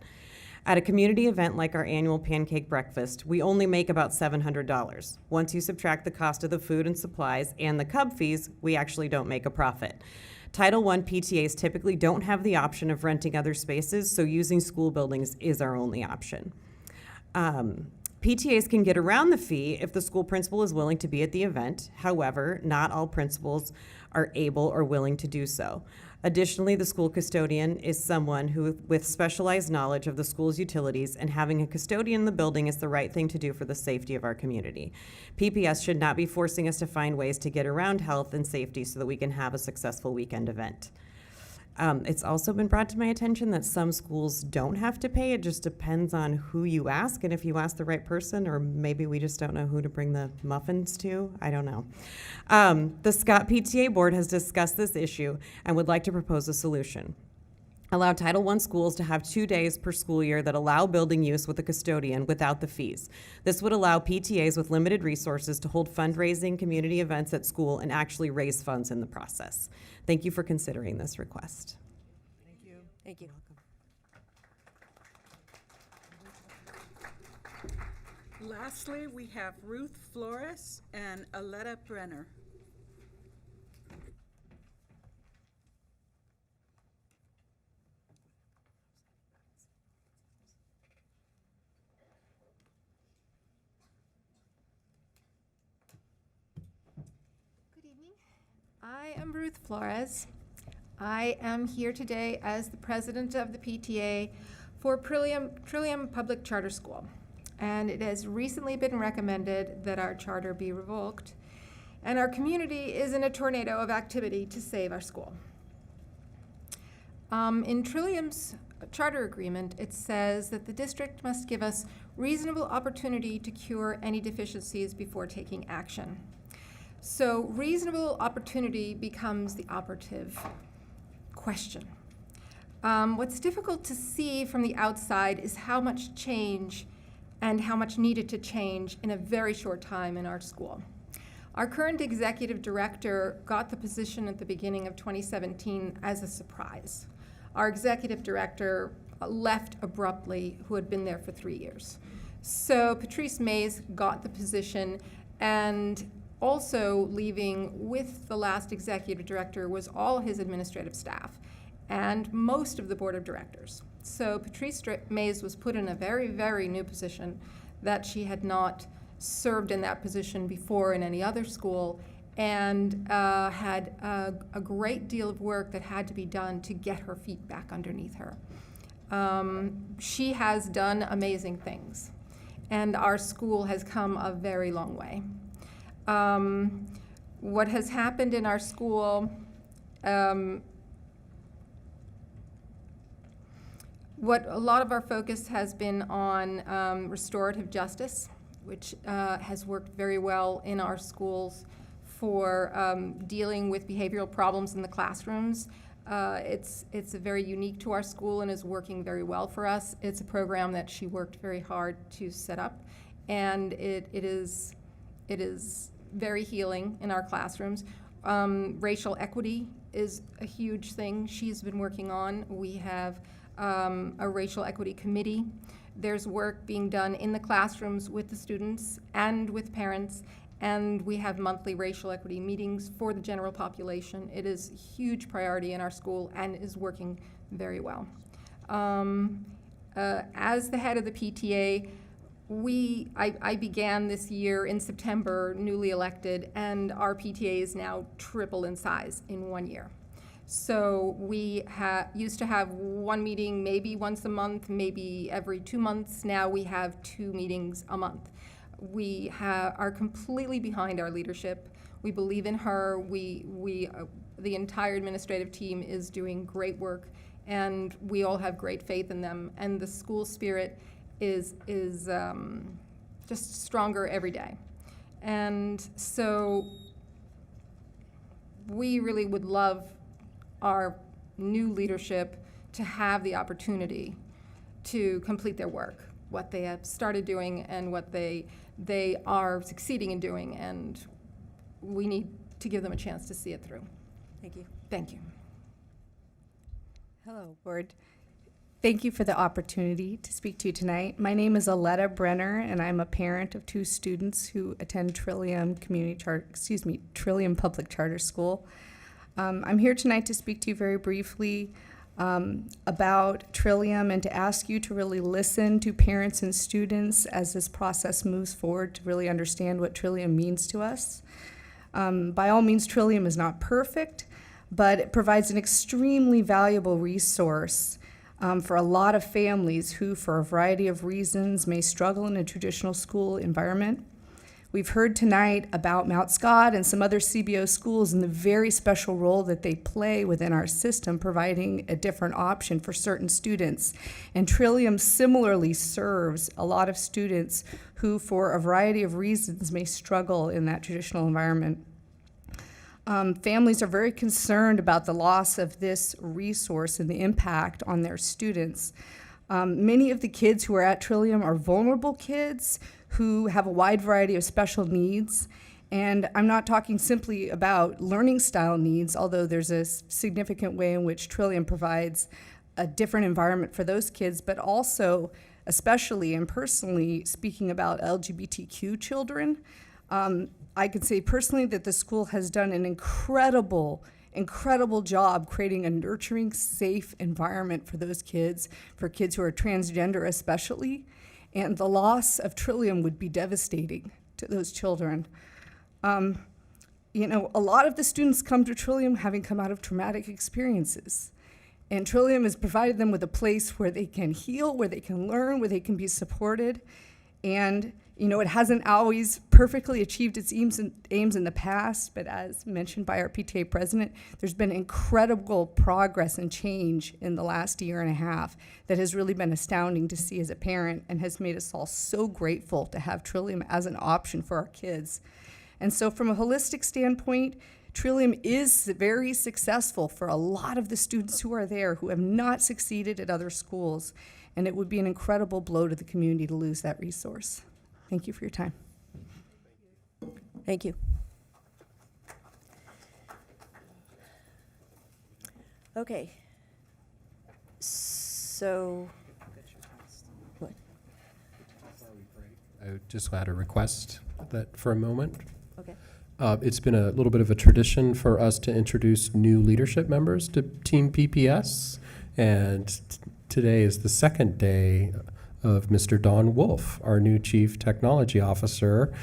At a community event like our annual pancake breakfast, we only make about $700. Once you subtract the cost of the food and supplies and the CUB fees, we actually don't make a profit. Title I PTAs typically don't have the option of renting other spaces, so using school buildings is our only option. PTAs can get around the fee if the school principal is willing to be at the event. However, not all principals are able or willing to do so. Additionally, the school custodian is someone who, with specialized knowledge of the school's utilities, and having a custodian in the building is the right thing to do for the safety of our community. PPS should not be forcing us to find ways to get around health and safety so that we can have a successful weekend event. It's also been brought to my attention that some schools don't have to pay. It just depends on who you ask and if you ask the right person, or maybe we just don't know who to bring the muffins to. I don't know. The Scott PTA board has discussed this issue and would like to propose a solution. Allow Title I schools to have 2 days per school year that allow building use with a custodian without the fees. This would allow PTAs with limited resources to hold fundraising community events at school and actually raise funds in the process. Thank you for considering this request. Thank you. Thank you. Lastly, we have Ruth Flores and Aletta Brenner. Good evening. I am Ruth Flores. I am here today as the president of the PTA for Trillium Public Charter School. And it has recently been recommended that our charter be revoked. And our community is in a tornado of activity to save our school. In Trillium's charter agreement, it says that the district must give us reasonable opportunity to cure any deficiencies before taking action. So reasonable opportunity becomes the operative question. What's difficult to see from the outside is how much change and how much needed to change in a very short time in our school. Our current executive director got the position at the beginning of 2017 as a surprise. Our executive director left abruptly, who had been there for 3 years. So Patrice Mays got the position, and also leaving with the last executive director was all his administrative staff and most of the board of directors. So Patrice Mays was put in a very, very new position that she had not served in that position before in any other school, and had a great deal of work that had to be done to get her feet back underneath her. She has done amazing things, and our school has come a very long way. What has happened in our school, what a lot of our focus has been on restorative justice, which has worked very well in our schools for dealing with behavioral problems in the classrooms. It's very unique to our school and is working very well for us. It's a program that she worked very hard to set up, and it is very healing in our classrooms. Racial equity is a huge thing she's been working on. We have a racial equity committee. There's work being done in the classrooms with the students and with parents, and we have monthly racial equity meetings for the general population. It is a huge priority in our school and is working very well. As the head of the PTA, I began this year in September, newly elected, and our PTA is now triple in size in 1 year. So we used to have one meeting maybe once a month, maybe every 2 months. Now we have 2 meetings a month. We are completely behind our leadership. We believe in her. The entire administrative team is doing great work, and we all have great faith in them. And the school spirit is just stronger every day. And so we really would love our new leadership to have the opportunity to complete their work, what they have started doing and what they are succeeding in doing, and we need to give them a chance to see it through. Thank you. Thank you. Hello, Board. Thank you for the opportunity to speak to you tonight. My name is Aletta Brenner, and I'm a parent of 2 students who attend Trillium Trillium Public Charter School. I'm here tonight to speak to you very briefly about Trillium and to ask you to really listen to parents and students as this process moves forward to really understand what Trillium means to us. By all means, Trillium is not perfect, but it provides an extremely valuable resource for a lot of families who, for a variety of reasons, may struggle in a traditional school environment. We've heard tonight about Mount Scott and some other CBO schools and the very special role that they play within our system, providing a different option for certain students. And Trillium similarly serves a lot of students who, for a variety of reasons, may struggle in that traditional environment. Families are very concerned about the loss of this resource and the impact on their students. Many of the kids who are at Trillium are vulnerable kids who have a wide variety of special needs. And I'm not talking simply about learning style needs, although there's a significant way in which Trillium provides a different environment for those kids, but also, especially and personally, speaking about LGBTQ children. I can say personally that the school has done an incredible job creating a nurturing, safe environment for those kids, for kids who are transgender especially. And the loss of Trillium would be devastating to those children. A lot of the students come to Trillium having come out of traumatic experiences. And Trillium has provided them with a place where they can heal, where they can learn, where they can be supported. And You know, it hasn't always perfectly achieved its aims in the past, but as mentioned by our PTA president, there's been incredible progress and change in the last year and a half that has really been astounding to see as a parent and has made us all so grateful to have Trillium as an option for our kids. And so from a holistic standpoint, Trillium is very successful for a lot of the students who are there who have not succeeded at other schools, and it would be an incredible blow to the community to lose that resource. Thank you for your time. Thank you. Okay. So, what? I just had a request that for a moment. Okay. It's been a little bit of a tradition for us to introduce new leadership members to Team PPS, and today is the second day of Mr. Don Wolf, our new Chief Technology Officer.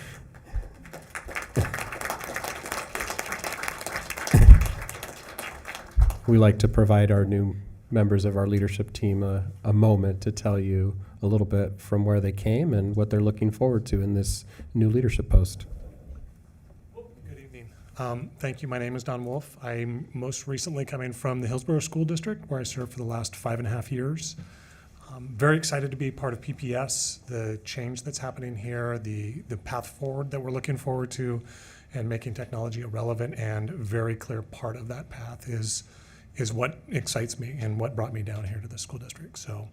We like to provide our new members of our leadership team a moment to tell you a little bit from where they came and what they're looking forward to in this new leadership post. Good evening. Thank you. My name is Don Wolf. I'm most recently coming from the Hillsborough School District, where I served for the last 5.5 years. I'm very excited to be part of PPS, the change that's happening here, the path forward that we're looking forward to, and making technology a relevant and very clear part of that path is what excites me and what brought me down here to the school district. So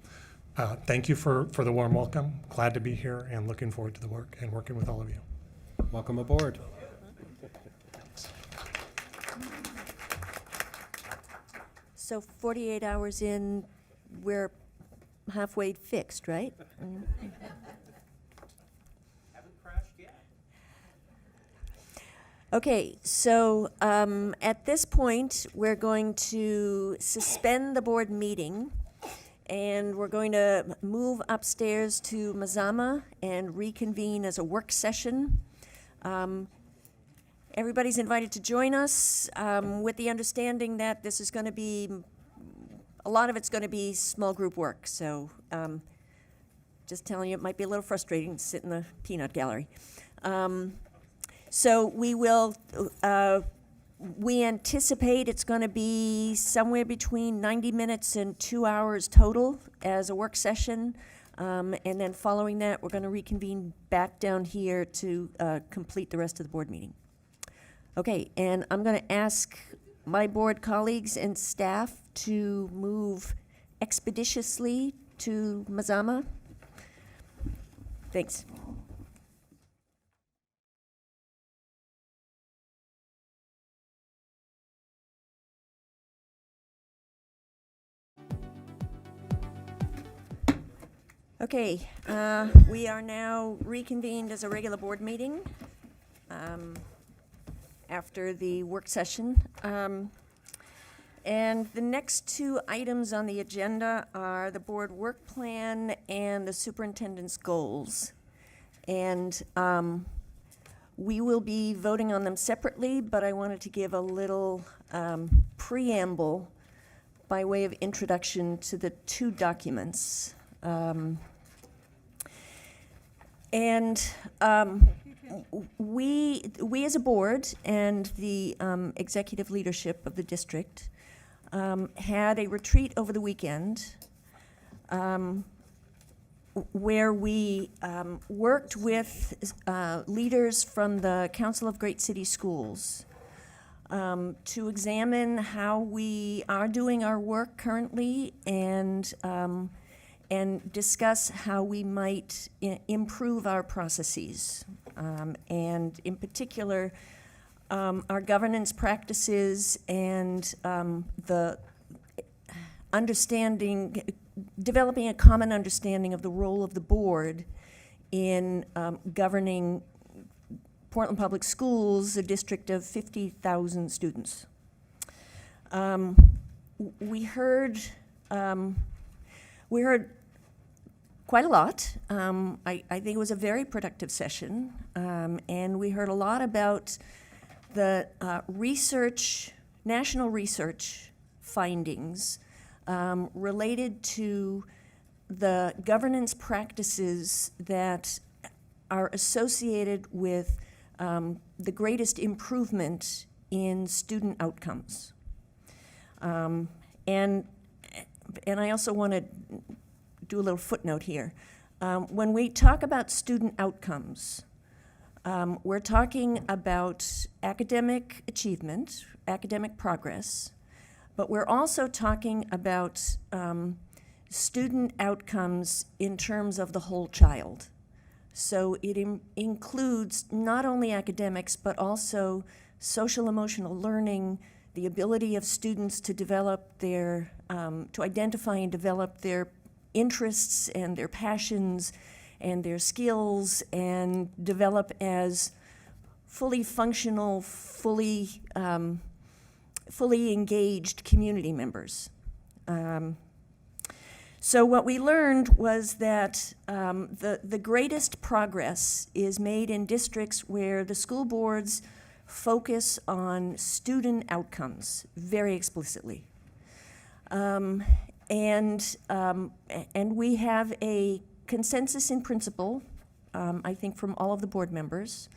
thank you for the warm welcome. Glad to be here and looking forward to the work and working with all of you. Welcome aboard. So 48 hours in, we're halfway fixed, right? Okay, so at this point, we're going to suspend the board meeting, and we're going to move upstairs to Mazama and reconvene as a work session. Everybody's invited to join us with the understanding that this is going to be, a lot of it's going to be small group work. So just telling you, it might be a little frustrating to sit in the peanut gallery. So we anticipate it's going to be somewhere between 90 minutes and 2 hours total as a work session. And then following that, we're going to reconvene back down here to complete the rest of the board meeting. Okay, and I'm going to ask my board colleagues and staff to move expeditiously to Mazama. Thanks. Okay, we are now reconvened as a regular board meeting after the work session. And the next two items on the agenda are the board work plan and the superintendent's goals. And we will be voting on them separately, but I wanted to give a little preamble by way of introduction to the two documents. We as a board and the executive leadership of the district had a retreat over the weekend where we worked with leaders from the Council of Great City Schools to examine how we are doing our work currently and discuss how we might improve our processes. And in particular, our governance practices and the understanding, developing a common understanding of the role of the board in governing Portland Public Schools, a district of 50,000 students. We heard quite a lot. I think it was a very productive session, and we heard a lot about the national research findings related to the governance practices that are associated with the greatest improvement in student outcomes. And I also want to do a little footnote here. When we talk about student outcomes, we're talking about academic achievement, academic progress, but we're also talking about student outcomes in terms of the whole child. So it includes not only academics, but also social emotional learning, the ability of students to develop their, to identify and develop their interests and their passions and their skills and develop as fully functional, fully engaged community members. So what we learned was that the greatest progress is made in districts where the school boards focus on student outcomes very explicitly. And we have a consensus in principle, I think from all of the board members,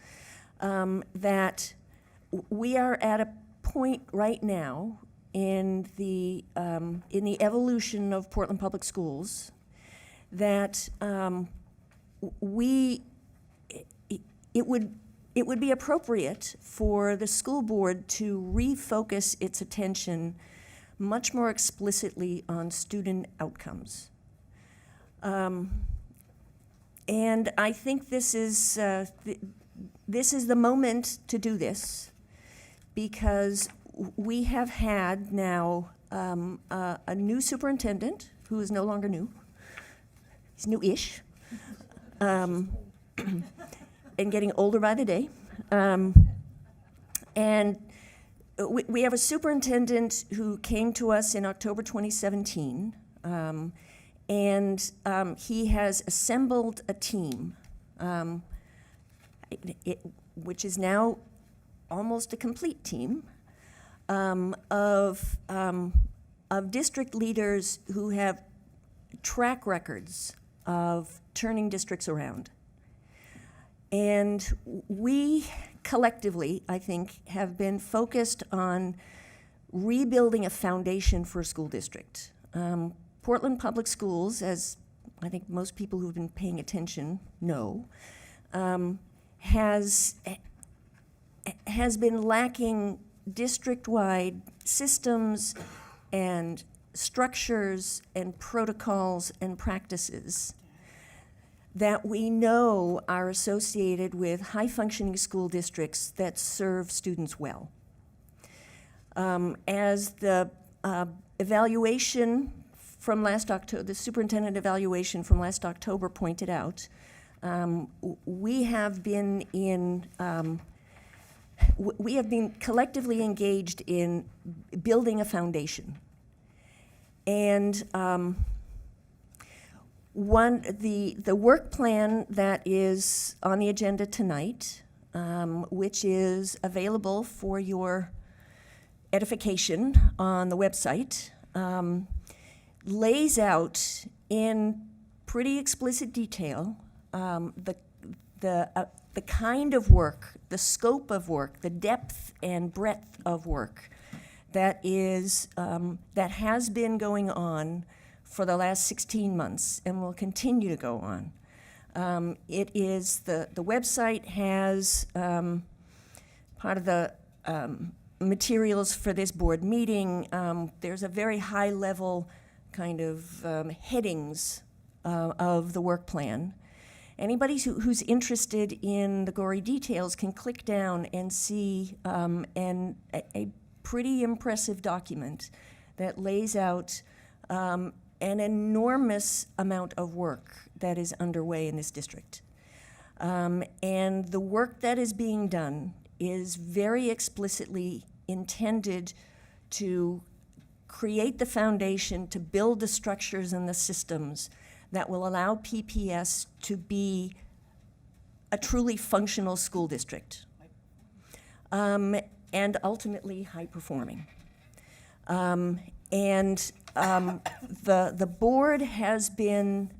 that we are at a point right now in the evolution of Portland Public Schools that it would be appropriate for the school board to refocus its attention much more explicitly on student outcomes. And I think this is the moment to do this, because we have had now a new superintendent who is no longer new. He's new-ish, and getting older by the day. And we have a superintendent who came to us in October 2017, and he has assembled a team, which is now almost a complete team, of district leaders who have track records of turning districts around. And we collectively, I think, have been focused on rebuilding a foundation for a school district. Portland Public Schools, as I think most people who've been paying attention know, has been lacking district-wide systems and structures and protocols and practices that we know are associated with high-functioning school districts that serve students well. As the evaluation from last October, the superintendent evaluation from last October pointed out, we have been collectively engaged in building a foundation. And the work plan that is on the agenda tonight, which is available for your edification on the website, lays out in pretty explicit detail the kind of work, the scope of work, the depth and breadth of work that has been going on for the last 16 months and will continue to go on. It is the website has part of the materials for this board meeting. There's a very high level kind of headings of the work plan. Anybody who's interested in the gory details can click down and see a pretty impressive document that lays out an enormous amount of work that is underway in this district. And the work that is being done is very explicitly intended to create the foundation, to build the structures and the systems that will allow PPS to be a truly functional school district, and ultimately high-performing. The board has been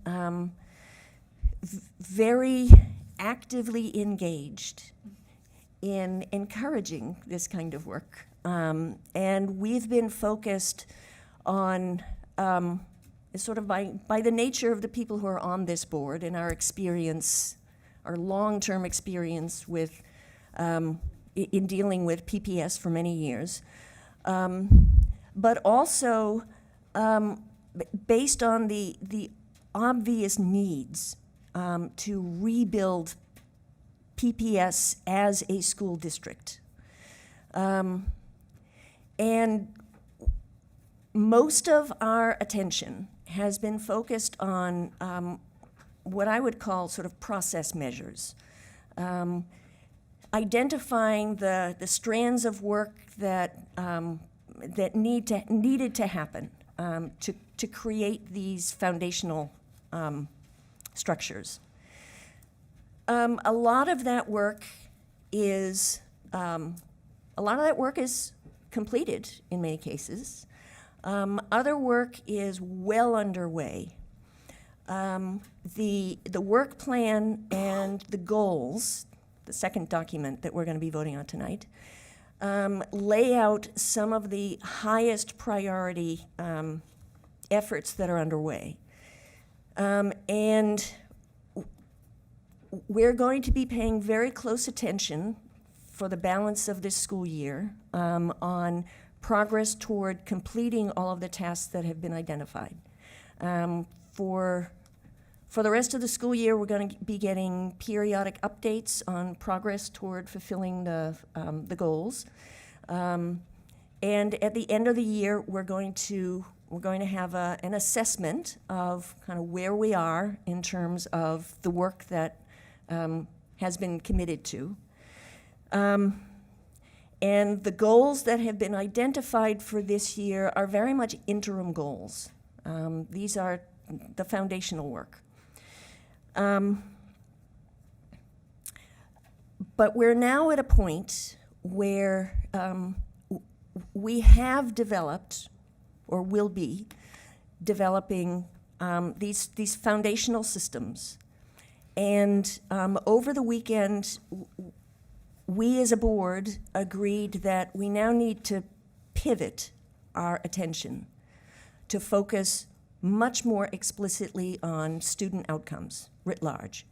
very actively engaged in encouraging this kind of work. And we've been focused on, sort of by the nature of the people who are on this board and our experience, our long-term experience with, in dealing with PPS for many years, but also based on the obvious needs to rebuild PPS as a school district. And most of our attention has been focused on what I would call sort of process measures. Identifying the strands of work that, that needed to happen to create these foundational structures. A lot of that work is completed in many cases. Other work is well underway. The work plan and the goals, the second document that we're going to be voting on tonight, lay out some of the highest priority efforts that are underway. And we're going to be paying very close attention for the balance of this school year on progress toward completing all of the tasks that have been identified. For the rest of the school year, we're going to be getting periodic updates on progress toward fulfilling the goals. And at the end of the year, we're going to have an assessment of kind of where we are in terms of the work that has been committed to. And the goals that have been identified for this year are very much interim goals. These are the foundational work. But we're now at a point where we have developed, or will be developing, these foundational systems. And over the weekend, we as a board agreed that we now need to pivot our attention to focus much more explicitly on student outcomes writ large.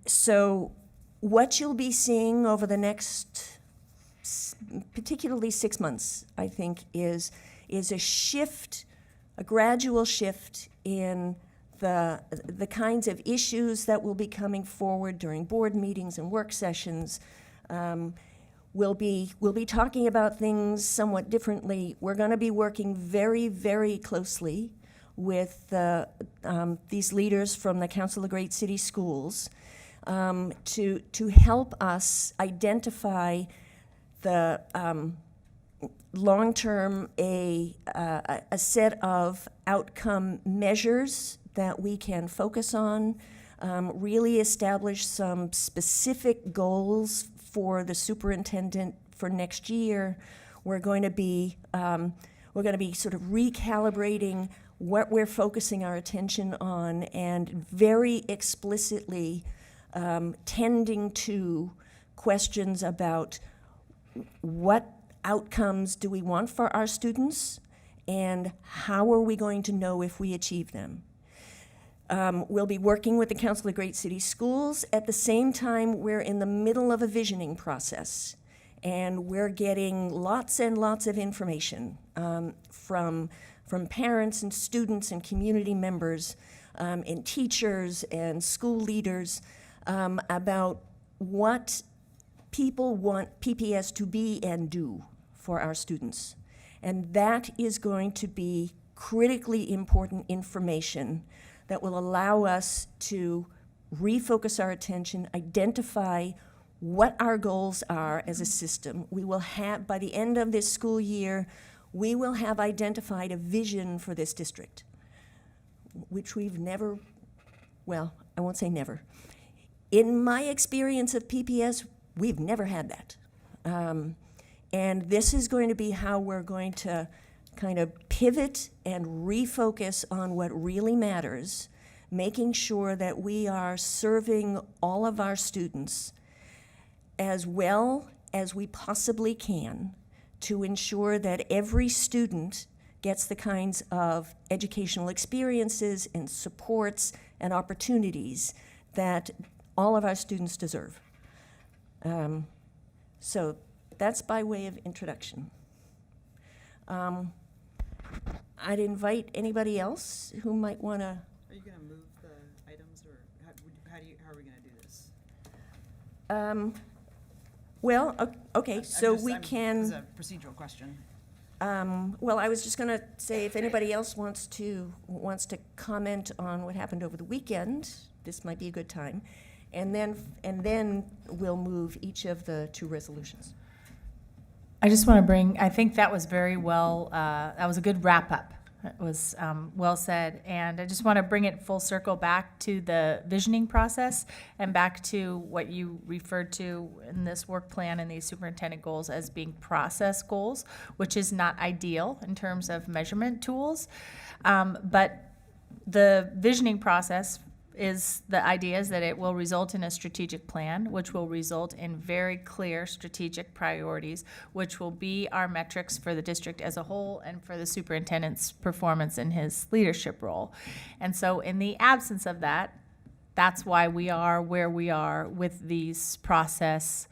So what you'll be seeing over the next, particularly 6 months, I think, is a shift, a gradual shift in the kinds of issues that will be coming forward during board meetings and work sessions. We'll be talking about things somewhat differently. We're going to be working very, very closely with these leaders from the Council of Great City Schools to help us identify the long-term a set of outcome measures that we can focus on, really establish some specific goals for the superintendent for next year. We're going to be sort of recalibrating what we're focusing our attention on and very explicitly tending to questions about what outcomes do we want for our students and how are we going to know if we achieve them. We'll be working with the Council of Great City Schools. At the same time, we're in the middle of a visioning process, and we're getting lots and lots of information from parents and students and community members and teachers and school leaders about what people want PPS to be and do for our students. And that is going to be critically important information that will allow us to refocus our attention, identify what our goals are as a system. We will have, by the end of this school year, we will have identified a vision for this district, which we've never, well, I won't say never. In my experience of PPS, we've never had that. And this is going to be how we're going to kind of pivot and refocus on what really matters, making sure that we are serving all of our students as well as we possibly can to ensure that every student gets the kinds of educational experiences and supports and opportunities that all of our students deserve. So that's by way of introduction. I'd invite anybody else who might want to. Are you going to move the items, or how are we going to do this? Well, okay, so we It's can. a procedural question. Well, I was just going to say, if anybody else wants to comment on what happened over the weekend, this might be a good time, and then we'll move each of the two resolutions. I just want to bring, I think that was very well, that was a good wrap-up. It was well said. And I just want to bring it full circle back to the visioning process and back to what you referred to in this work plan and these superintendent goals as being process goals, which is not ideal in terms of measurement tools. But the visioning process is the idea is that it will result in a strategic plan, which will result in very clear strategic priorities, which will be our metrics for the district as a whole and for the superintendent's performance in his leadership role. And so in the absence of that, that's why we are where we are with these process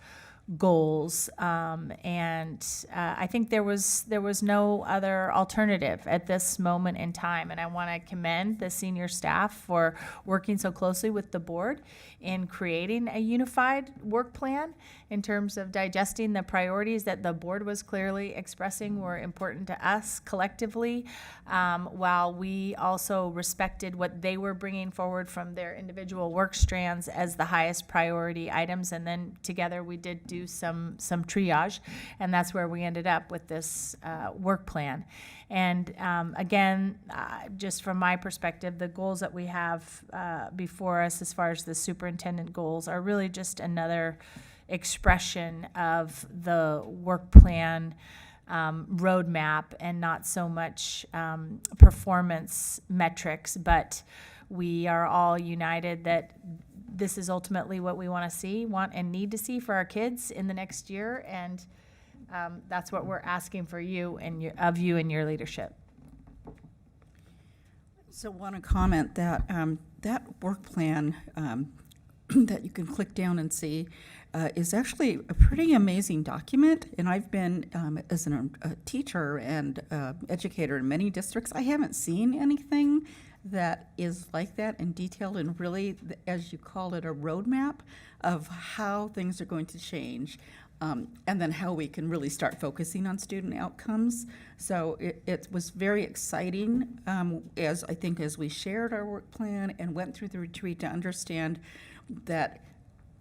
goals. I think there was no other alternative at this moment in time. And I want to commend the senior staff for working so closely with the board in creating a unified work plan in terms of digesting the priorities that the board was clearly expressing were important to us collectively, while we also respected what they were bringing forward from their individual work strands as the highest priority items. And then together we did do some triage, and that's where we ended up with this work plan. And again, just from my perspective, the goals that we have before us as far as the superintendent goals are really just another expression of the work plan roadmap, and not so much performance metrics, but we are all united that this is ultimately what we want to see, want and need to see for our kids in the next year, and that's what we're asking for you and of you and your leadership. So want to comment that that work plan that you can click down and see is actually a pretty amazing document. And I've been, as a teacher and educator in many districts, I haven't seen anything that is like that and detailed and really, as you call it, a roadmap of how things are going to change. And then how we can really start focusing on student outcomes. So it was very exciting as we shared our work plan and went through the retreat to understand that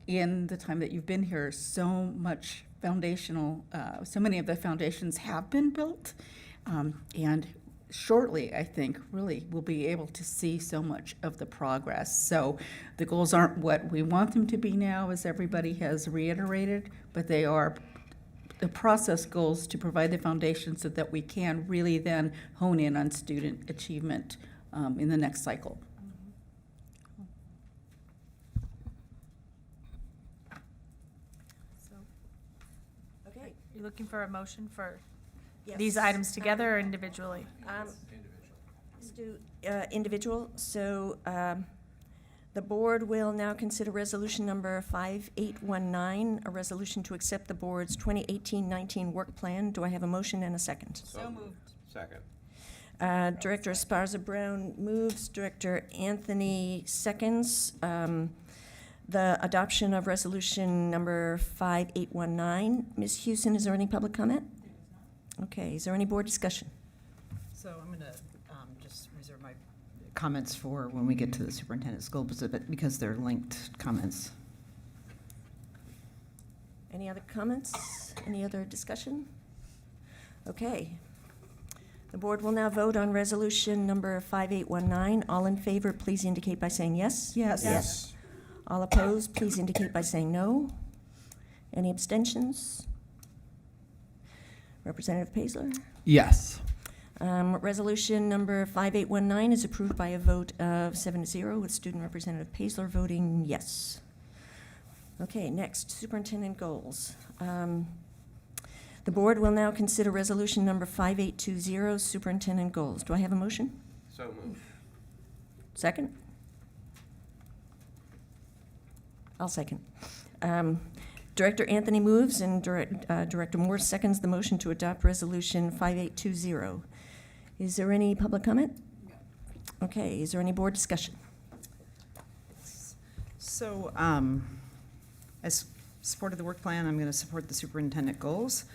in the time that you've been here, so much foundational, so many of the foundations have been built. And shortly, I think, really we'll be able to see so much of the progress. So the goals aren't what we want them to be now, as everybody has reiterated, but they are the process goals to provide the foundation so that we can really then hone in on student achievement in the next cycle. Okay. You're looking for a motion for Yes. these items together or individually? Let's do individual. So the board will now consider resolution number 5819, a resolution to accept the board's 2018-19 work plan. Do I have a motion and a second? So moved. Second. Director Esparza Brown moves. Director Anthony seconds. The adoption of resolution number 5819. Ms. Houston, is there any public comment? Okay, is there any board discussion? So I'm going to just reserve my comments for when we get to the superintendent's goals, because they're linked comments. Any other comments? Any other discussion? Okay. The board will now vote on resolution number 5819. All in favor, please indicate by saying yes. Yes. Yes. All opposed, please indicate by saying no. Any abstentions? Representative Paisler? Yes. Resolution number 5819 is approved by a vote of 7-0 with Student Representative Paisler voting yes. Okay, next, superintendent goals. The board will now consider resolution number 5820, superintendent goals. Do I have a motion? So moved. Second? I'll second. Director Anthony moves and Director Moore seconds the motion to adopt resolution 5820. Is there any public comment? No. Okay, is there any board discussion? So, as support of the work plan, I'm going to support the superintendent goals.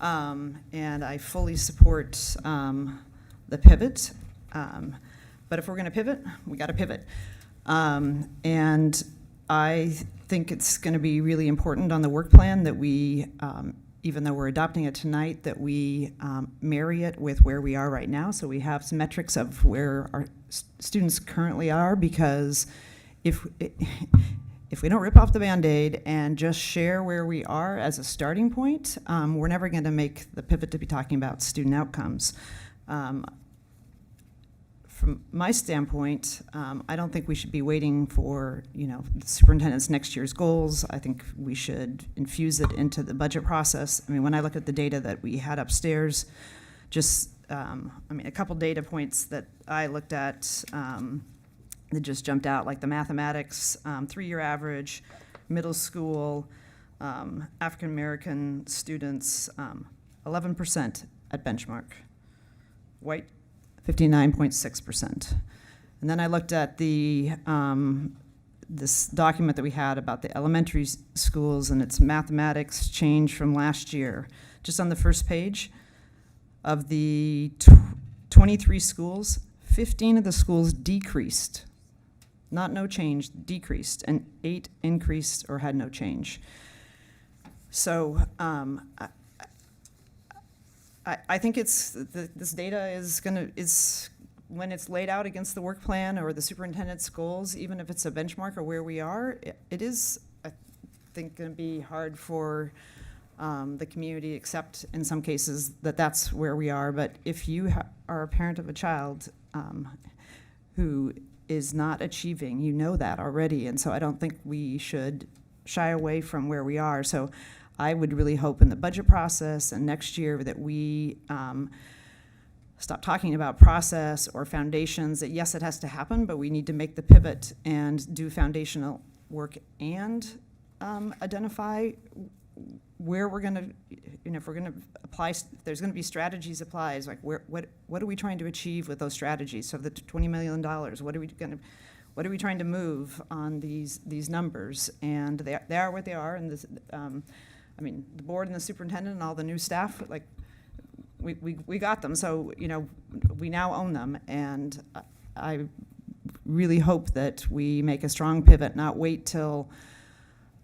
And I fully support the pivot. But if we're going to pivot, we got to pivot. And I think it's going to be really important on the work plan that we, even though we're adopting it tonight, that we marry it with where we are right now. So we have some metrics of where our students currently are, because if we don't rip off the Band-Aid and just share where we are as a starting point, we're never going to make the pivot to be talking about student outcomes. From my standpoint, I don't think we should be waiting for, the superintendent's next year's goals. I think we should infuse it into the budget process. I mean, when I look at the data that we had upstairs, just, a couple data points that I looked at that just jumped out, like the mathematics, 3-year average, middle school, African-American students, 11% at benchmark. White, 59.6%. And then I looked at the this document that we had about the elementary schools and its mathematics change from last year. Just on the first page of the 23 schools, 15 of the schools decreased. Not no change, decreased, and 8 increased or had no change. So I think this data is when it's laid out against the work plan or the superintendent's goals, even if it's a benchmark or where we are, it is, I think, going to be hard for the community, except in some cases that that's where we are. But if you are a parent of a child who is not achieving, you know that already, and so I don't think we should shy away from where we are. So I would really hope in the budget process and next year that we stop talking about process or foundations, that yes, it has to happen, but we need to make the pivot and do foundational work and identify where we're going to, if we're going to apply, if there's going to be strategies applied, like what are we trying to achieve with those strategies? So the $20 million, what are we trying to move on these numbers? And they are what they are, and this, the board and the superintendent and all the new staff, like, we got them, so, we now own them, and I really hope that we make a strong pivot, not wait till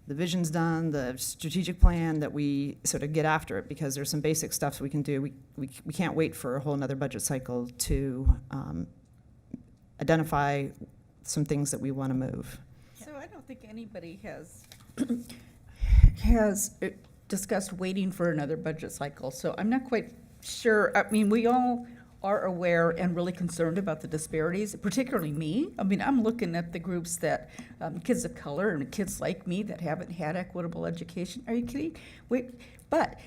the vision's done, the strategic plan, that we sort of get after it, because there's some basic stuff we can do. We can't wait for a whole nother budget cycle to identify some things that we want to move. So I don't think anybody has discussed waiting for another budget cycle, so I'm not quite sure. We all are aware and really concerned about the disparities, particularly me. I'm looking at the groups that, kids of color and kids like me that haven't had equitable education. Are you kidding? But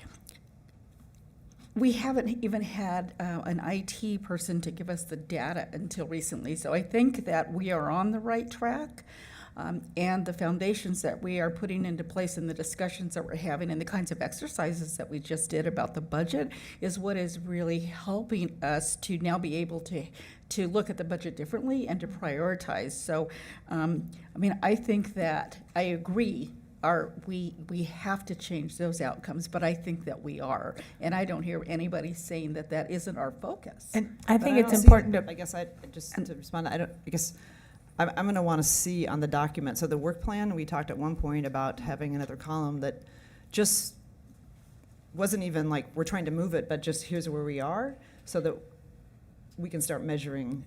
we haven't even had an IT person to give us the data until recently. So I think that we are on the right track. And the foundations that we are putting into place and the discussions that we're having and the kinds of exercises that we just did about the budget is what is really helping us to now be able to look at the budget differently and to prioritize. So, I think that I agree. We have to change those outcomes, but I think that we are, and I don't hear anybody saying that isn't our focus. And I think But it's important to. I guess to respond, I'm going to want to see on the document. So the work plan, we talked at one point about having another column that just wasn't even like we're trying to move it, but just here's where we are, so that we can start measuring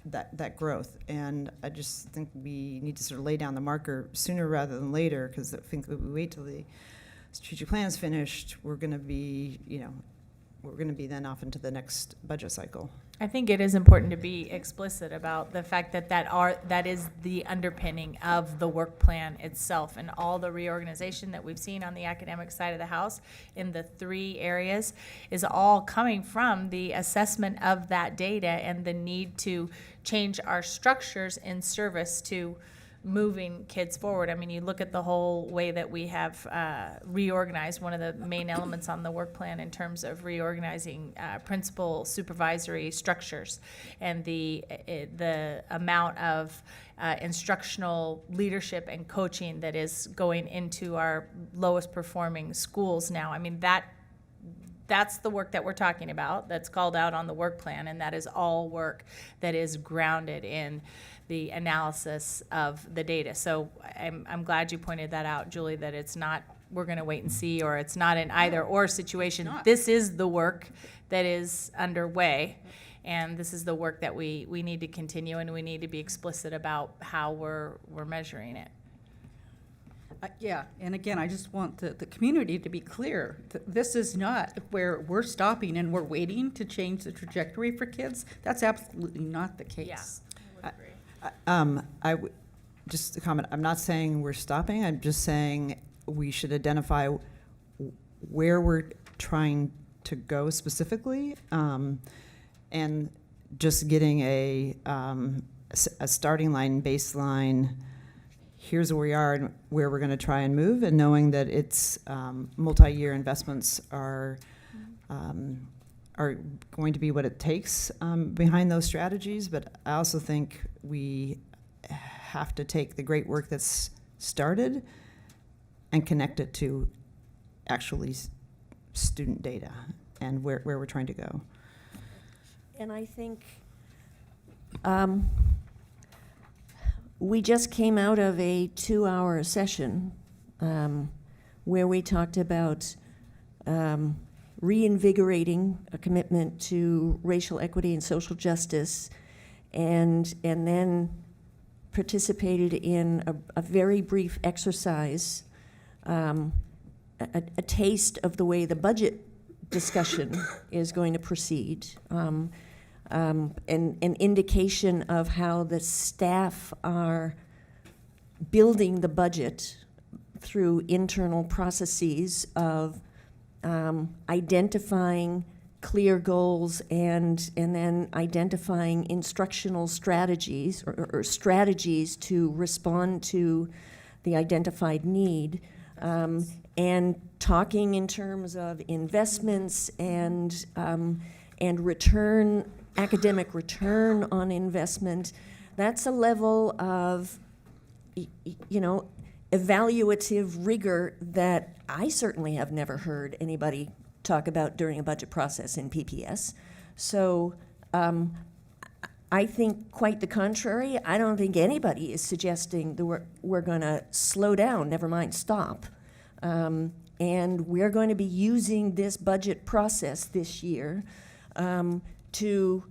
that growth. And I just think we need to sort of lay down the marker sooner rather than later, because I think if we wait till the strategic plan is finished, we're going to be, we're going to be then off into the next budget cycle. I think it is important to be explicit about the fact that that is the underpinning of the work plan itself, and all the reorganization that we've seen on the academic side of the house in the 3 areas is all coming from the assessment of that data and the need to change our structures in service to moving kids forward. I mean, you look at the whole way that we have reorganized, one of the main elements on the work plan in terms of reorganizing principal supervisory structures, and the amount of instructional leadership and coaching that is going into our lowest performing schools now. I mean, that's the work that we're talking about, that's called out on the work plan, and that is all work that is grounded in the analysis of the data. So I'm glad you pointed that out, Julie, that it's not we're going to wait and see, or it's not an either or situation. This is the work that is underway, and this is the work that we need to continue, and we need to be explicit about how we're measuring it. Yeah, and again, I just want the community to be clear. This is not where we're stopping and we're waiting to change the trajectory for kids. That's absolutely not the case. Yeah, I would agree. Just a comment, I'm not saying we're stopping, I'm just saying we should identify where we're trying to go specifically, and just getting a starting line, baseline, here's where we are and where we're going to try and move, and knowing that it's multi-year investments are going to be what it takes behind those strategies. But I also think we have to take the great work that's started and connect it to actually student data and where we're trying to go. And I think we just came out of a 2-hour session where we talked about reinvigorating a commitment to racial equity and social justice, and then participated in a very brief exercise, a taste of the way the budget discussion is going to proceed, an indication of how the staff are building the budget through internal processes of identifying clear goals and then identifying instructional strategies or strategies to respond to the identified need, and talking in terms of investments and return, academic return on investment. That's a level of, evaluative rigor that I certainly have never heard anybody talk about during a budget process in PPS. So I think quite the contrary. I don't think anybody is suggesting that we're going to slow down, never mind stop. And we're going to be using this budget process this year to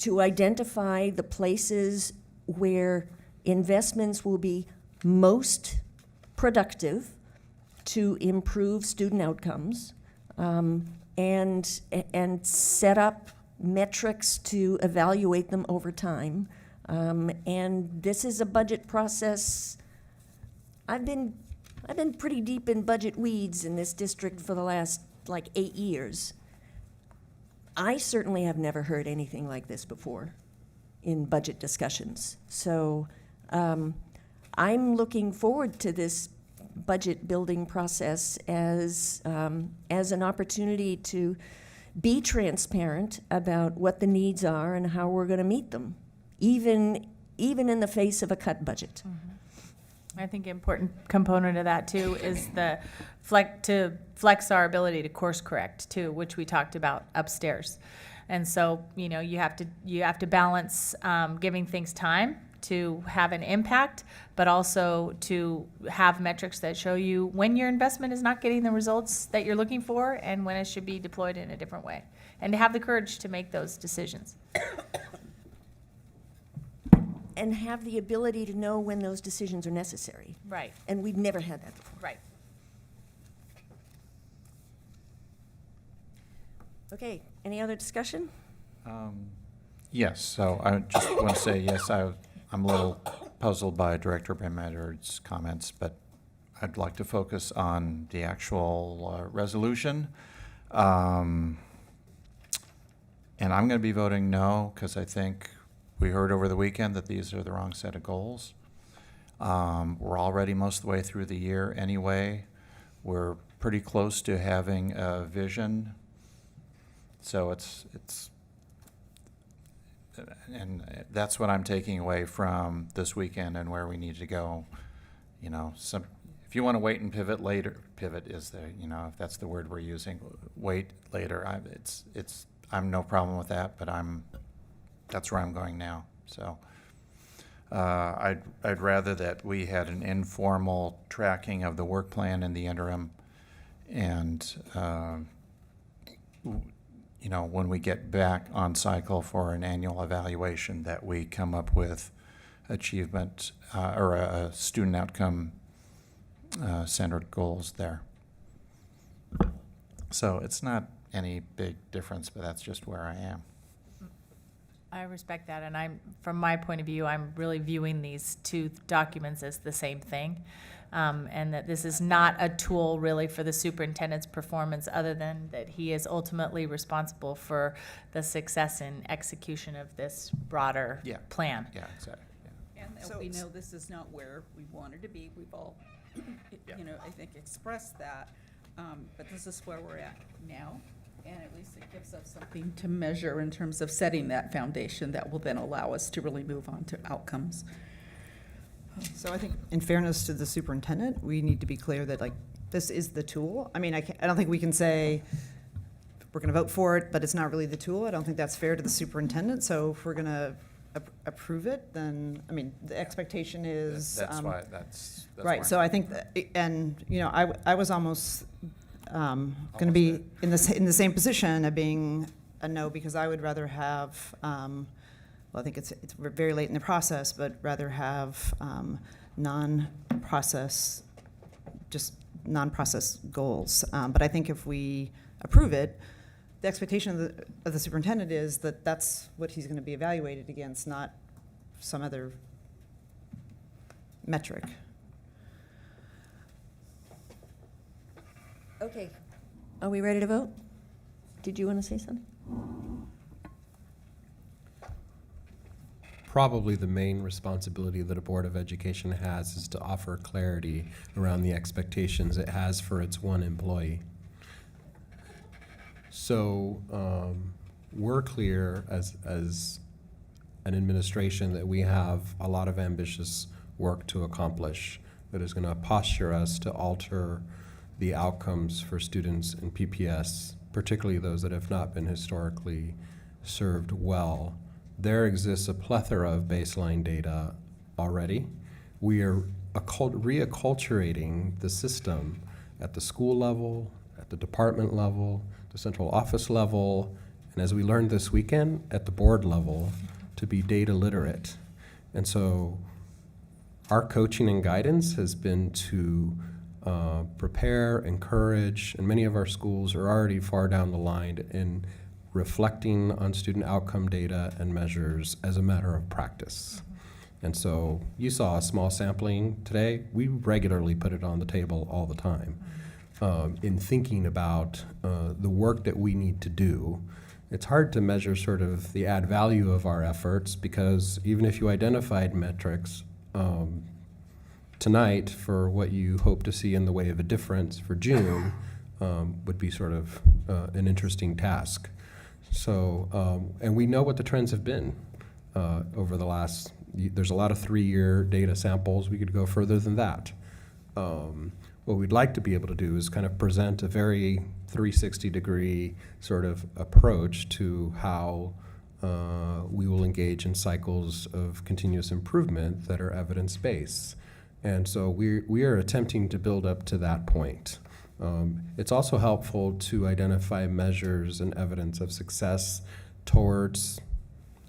identify the places where investments will be most productive to improve student outcomes, and set up metrics to evaluate them over time. And this is a budget process. I've been pretty deep in budget weeds in this district for the last 8 years. I certainly have never heard anything like this before in budget discussions. So I'm looking forward to this budget building process as an opportunity to be transparent about what the needs are and how we're going to meet them, even in the face of a cut budget. Mm-hmm. I think an important component of that too is the flex our ability to course correct too, which we talked about upstairs. And so, you have to balance giving things time to have an impact, but also to have metrics that show you when your investment is not getting the results that you're looking for and when it should be deployed in a different way, and to have the courage to make those decisions. And have the ability to know when those decisions are necessary. Right. And we've never had that before. Right. Okay, any other discussion? Yes, so I just want to say, yes, I'm a little puzzled by Director Brandmeyer's comments, but I'd like to focus on the actual resolution. And I'm going to be voting no, because I think we heard over the weekend that these are the wrong set of goals. We're already most of the way through the year anyway. We're pretty close to having a vision. So and that's what I'm taking away from this weekend and where we need to go. You know, if you want to wait and pivot later, pivot is the, you know, if that's the word we're using, wait later. I'm no problem with that, but that's where I'm going now. So I'd rather that we had an informal tracking of the work plan in the interim, and you know, when we get back on cycle for an annual evaluation, that we come up with achievement or a student outcome centered goals there. So it's not any big difference, but that's just where I am. I respect that, and from my point of view, I'm really viewing these two documents as the same thing, and that this is not a tool really for the superintendent's performance, other than that he is ultimately responsible for the success and execution of this broader plan. Yeah, exactly. And that we know this is not where we wanted to be. We've all, you know, I think expressed that, but this is where we're at now. And at least it gives us something to measure in terms of setting that foundation that will then allow us to really move on to outcomes. So I think, in fairness to the superintendent, we need to be clear that, like, this is the tool. I mean, I don't think we can say we're going to vote for it, but it's not really the tool. I don't think that's fair to the superintendent. So if we're going to approve it, then, I mean, the expectation is That's why that's right. why So I think that, and you know, I was almost going to be in the same position of being a no, because I would rather have, well, I think it's very late in the process, but rather have non-process goals. But I think if we approve it, the expectation of the superintendent is that that's what he's going to be evaluated against, not some other metric. Okay, are we ready to vote? Did you want to say something? Probably the main responsibility that a Board of Education has is to offer clarity around the expectations it has for its one employee. So we're clear as an administration that we have a lot of ambitious work to accomplish that is going to posture us to alter the outcomes for students in PPS, particularly those that have not been historically served well. There exists a plethora of baseline data already. We are reacculturating the system at the school level, at the department level, the central office level, and as we learned this weekend, at the board level, to be data literate. And so our coaching and guidance has been to prepare, encourage, and many of our schools are already far down the line in reflecting on student outcome data and measures as a matter of practice. And so you saw a small sampling today. We regularly put it on the table all the time in thinking about the work that we need to do. It's hard to measure sort of the add value of our efforts, because even if you identified metrics tonight for what you hope to see in the way of a difference for June would be sort of an interesting task. So, and we know what the trends have been over the last, there's a lot of 3-year data samples. We could go further than that. What we'd like to be able to do is kind of present a very 360-degree sort of approach to how we will engage in cycles of continuous improvement that are evidence-based. And so we are attempting to build up to that point. It's also helpful to identify measures and evidence of success towards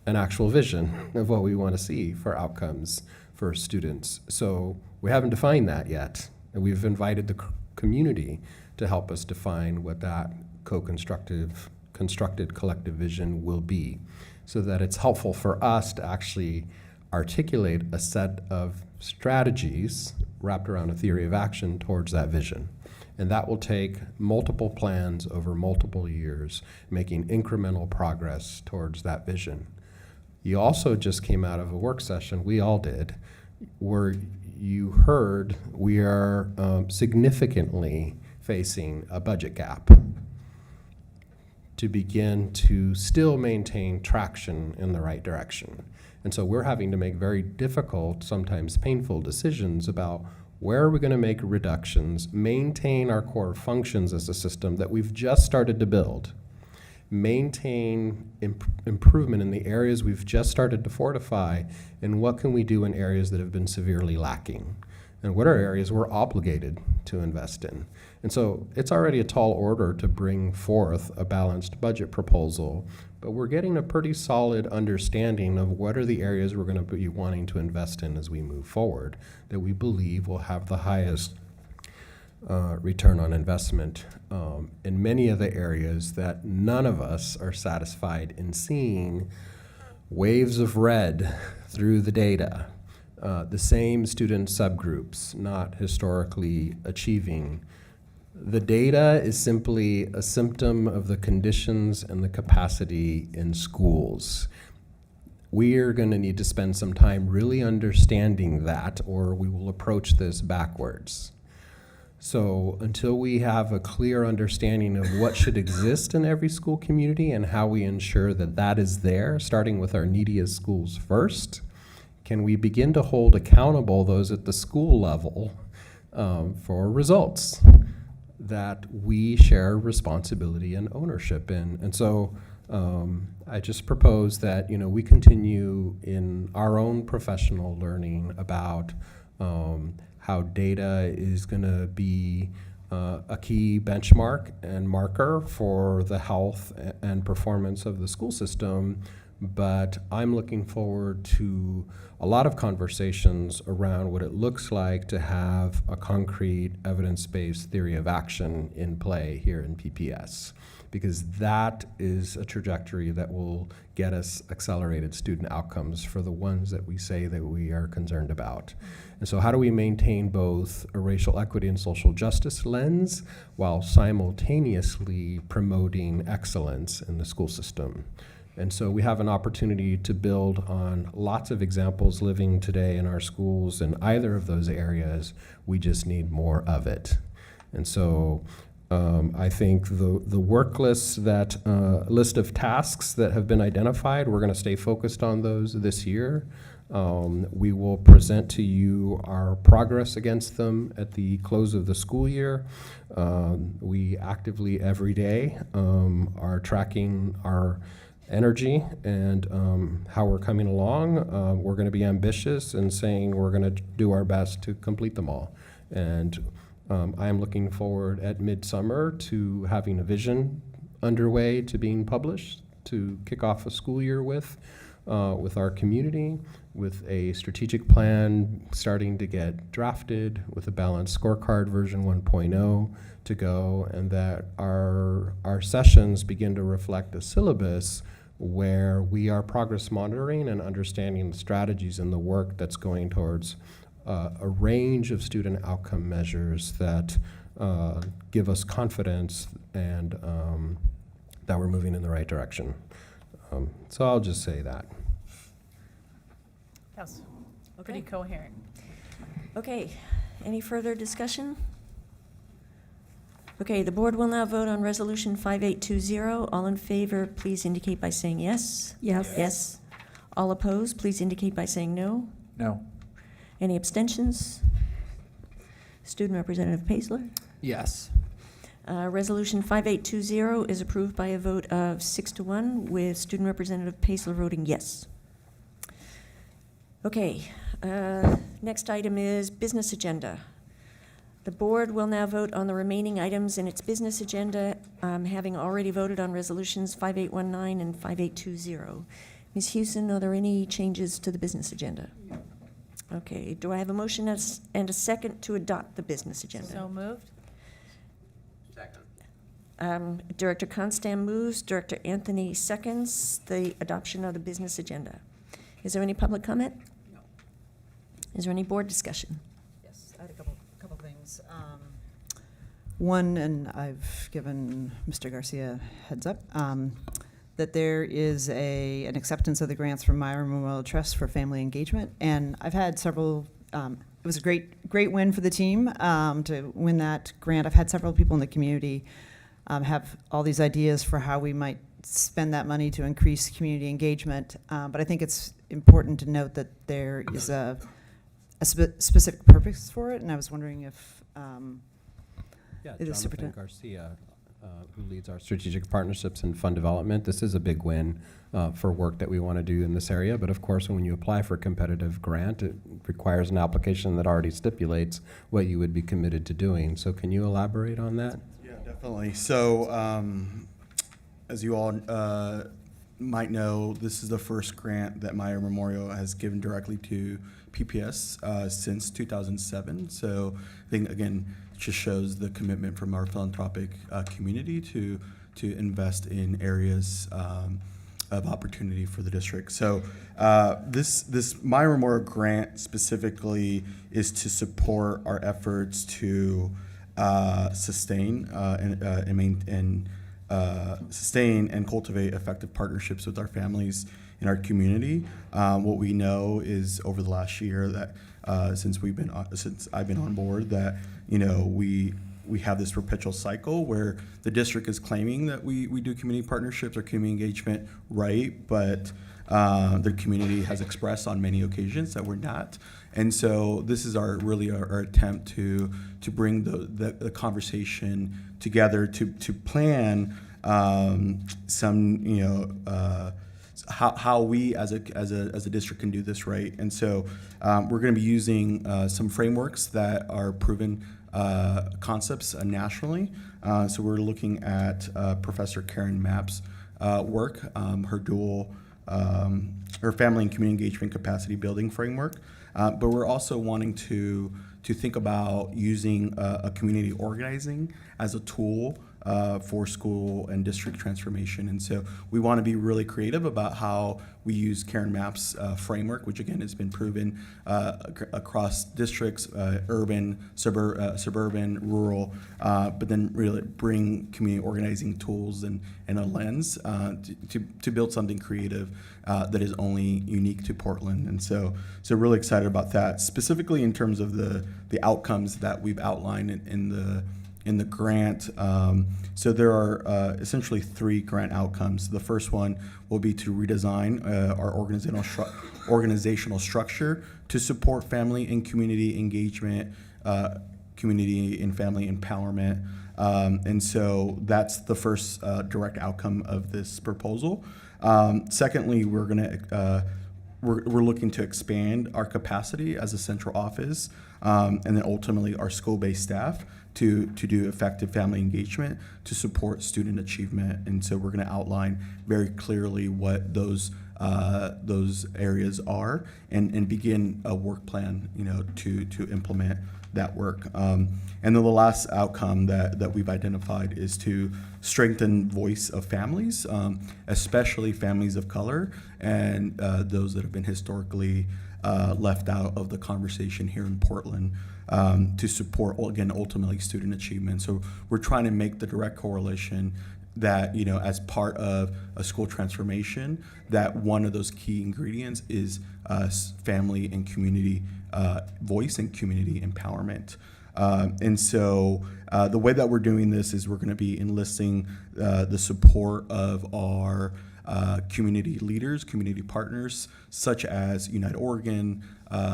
an actual vision of what we want to see for outcomes for students. So we haven't defined that yet. And we've invited the community to help us define what that co-constructive constructed collective vision will be, so that it's helpful for us to actually articulate a set of strategies wrapped around a theory of action towards that vision. And that will take multiple plans over multiple years, making incremental progress towards that vision. You also just came out of a work session, we all did, where you heard we are significantly facing a budget gap to begin to still maintain traction in the right direction. And so we're having to make very difficult, sometimes painful decisions about where are we going to make reductions, maintain our core functions as a system that we've just started to build, maintain improvement in the areas we've just started to fortify, and what can we do in areas that have been severely lacking, and what are areas we're obligated to invest in. And so it's already a tall order to bring forth a balanced budget proposal, but we're getting a pretty solid understanding of what are the areas we're going to be wanting to invest in as we move forward that we believe will have the highest return on investment in many of the areas that none of us are satisfied in seeing waves of red through the data. The same student subgroups not historically achieving. The data is simply a symptom of the conditions and the capacity in schools. We are going to need to spend some time really understanding that, or we will approach this backwards. So until we have a clear understanding of what should exist in every school community and how we ensure that that is there, starting with our neediest schools first, can we begin to hold accountable those at the school level for results that we share responsibility and ownership in? And so I just propose that we continue in our own professional learning about how data is going to be a key benchmark and marker for the health and performance of the school system. But I'm looking forward to a lot of conversations around what it looks like to have a concrete evidence-based theory of action in play here in PPS, because that is a trajectory that will get us accelerated student outcomes for the ones that we say that we are concerned about. And so how do we maintain both a racial equity and social justice lens while simultaneously promoting excellence in the school system? And so we have an opportunity to build on lots of examples living today in our schools in either of those areas. We just need more of it. And so I think the work list list of tasks that have been identified, we're going to stay focused on those this year. We will present to you our progress against them at the close of the school year. We actively every day are tracking our energy and how we're coming along. We're going to be ambitious and saying we're going to do our best to complete them all. And I am looking forward at midsummer to having a vision underway to being published to kick off a school year with our community, with a strategic plan starting to get drafted, with a balanced scorecard version 1.0 to go, and that our sessions begin to reflect a syllabus where we are progress monitoring and understanding the strategies and the work that's going towards a range of student outcome measures that give us confidence and that we're moving in the right direction. So I'll just say that. That's pretty coherent. Okay, any further discussion? Okay, the board will now vote on Resolution 5820. All in favor, please indicate by saying yes. Yes. Yes. All opposed, please indicate by saying no. No. Any abstentions? Student Representative Paisler? Yes. Resolution 5820 is approved by a vote of 6-1, with Student Representative Paisler voting yes. Okay, next item is business agenda. The board will now vote on the remaining items in its business agenda, having already voted on resolutions 5819 and 5820. Ms. Hewson, are there any changes to the business agenda? Okay, do I have a motion and a second to adopt the business agenda? So moved. Director Constam moves, Director Anthony seconds the adoption of the business agenda. Is there any public comment? No. Is there any board discussion? Yes, I had a couple things. One, and I've given Mr. Garcia heads up, that there is an acceptance of the grants from Myra Memorial Trust for family engagement. And I've had several, it was a great win for the team to win that grant. I've had several people in the community have all these ideas for how we might spend that money to increase community engagement. But I think it's important to note that there is a specific purpose for it. And I was wondering if Yeah, the Jonathan superintendent. Garcia, who leads our strategic partnerships and fund development. This is a big win for work that we want to do in this area. But of course, when you apply for a competitive grant, it requires an application that already stipulates what you would be committed to doing. So can you elaborate on that? Yeah, definitely. So, as you all might know, this is the first grant that Myra Memorial has given directly to PPS since 2007. So I think, again, it just shows the commitment from our philanthropic community to invest in areas of opportunity for the district. So this Myra Memorial grant specifically is to support our efforts to sustain and cultivate effective partnerships with our families in our community. What we know is over the last year that since I've been on board, that we have this perpetual cycle where the district is claiming that we do community partnerships or community engagement right, but the community has expressed on many occasions that we're not. And so this is our attempt to bring the conversation together to plan how we as a district can do this right. And so we're going to be using some frameworks that are proven concepts nationally. So we're looking at Professor Karen Mapp's work, her family and community engagement capacity building framework. But we're also wanting to think about using a community organizing as a tool for school and district transformation. And so we want to be really creative about how we use Karen Mapp's framework, which again has been proven across districts, urban, suburban, rural, but then really bring community organizing tools and a lens to build something creative that is only unique to Portland. And so really excited about that, specifically in terms of the outcomes that we've outlined in the grant. So there are essentially 3 grant outcomes. The first one will be to redesign our organizational structure to support family and community engagement, community and family empowerment. And so that's the first direct outcome of this proposal. Secondly, we're looking to expand our capacity as a central office, and then ultimately our school-based staff to do effective family engagement to support student achievement. And so we're going to outline very clearly what those areas are and begin a work plan, to implement that work. And then the last outcome that we've identified is to strengthen voice of families, especially families of color and those that have been historically left out of the conversation here in Portland, to support, again, ultimately student achievement. So we're trying to make the direct correlation that, as part of a school transformation, that one of those key ingredients is family and community voice and community empowerment. And so the way that we're doing this is we're going to be enlisting the support of our community leaders, community partners, such as Unite Oregon,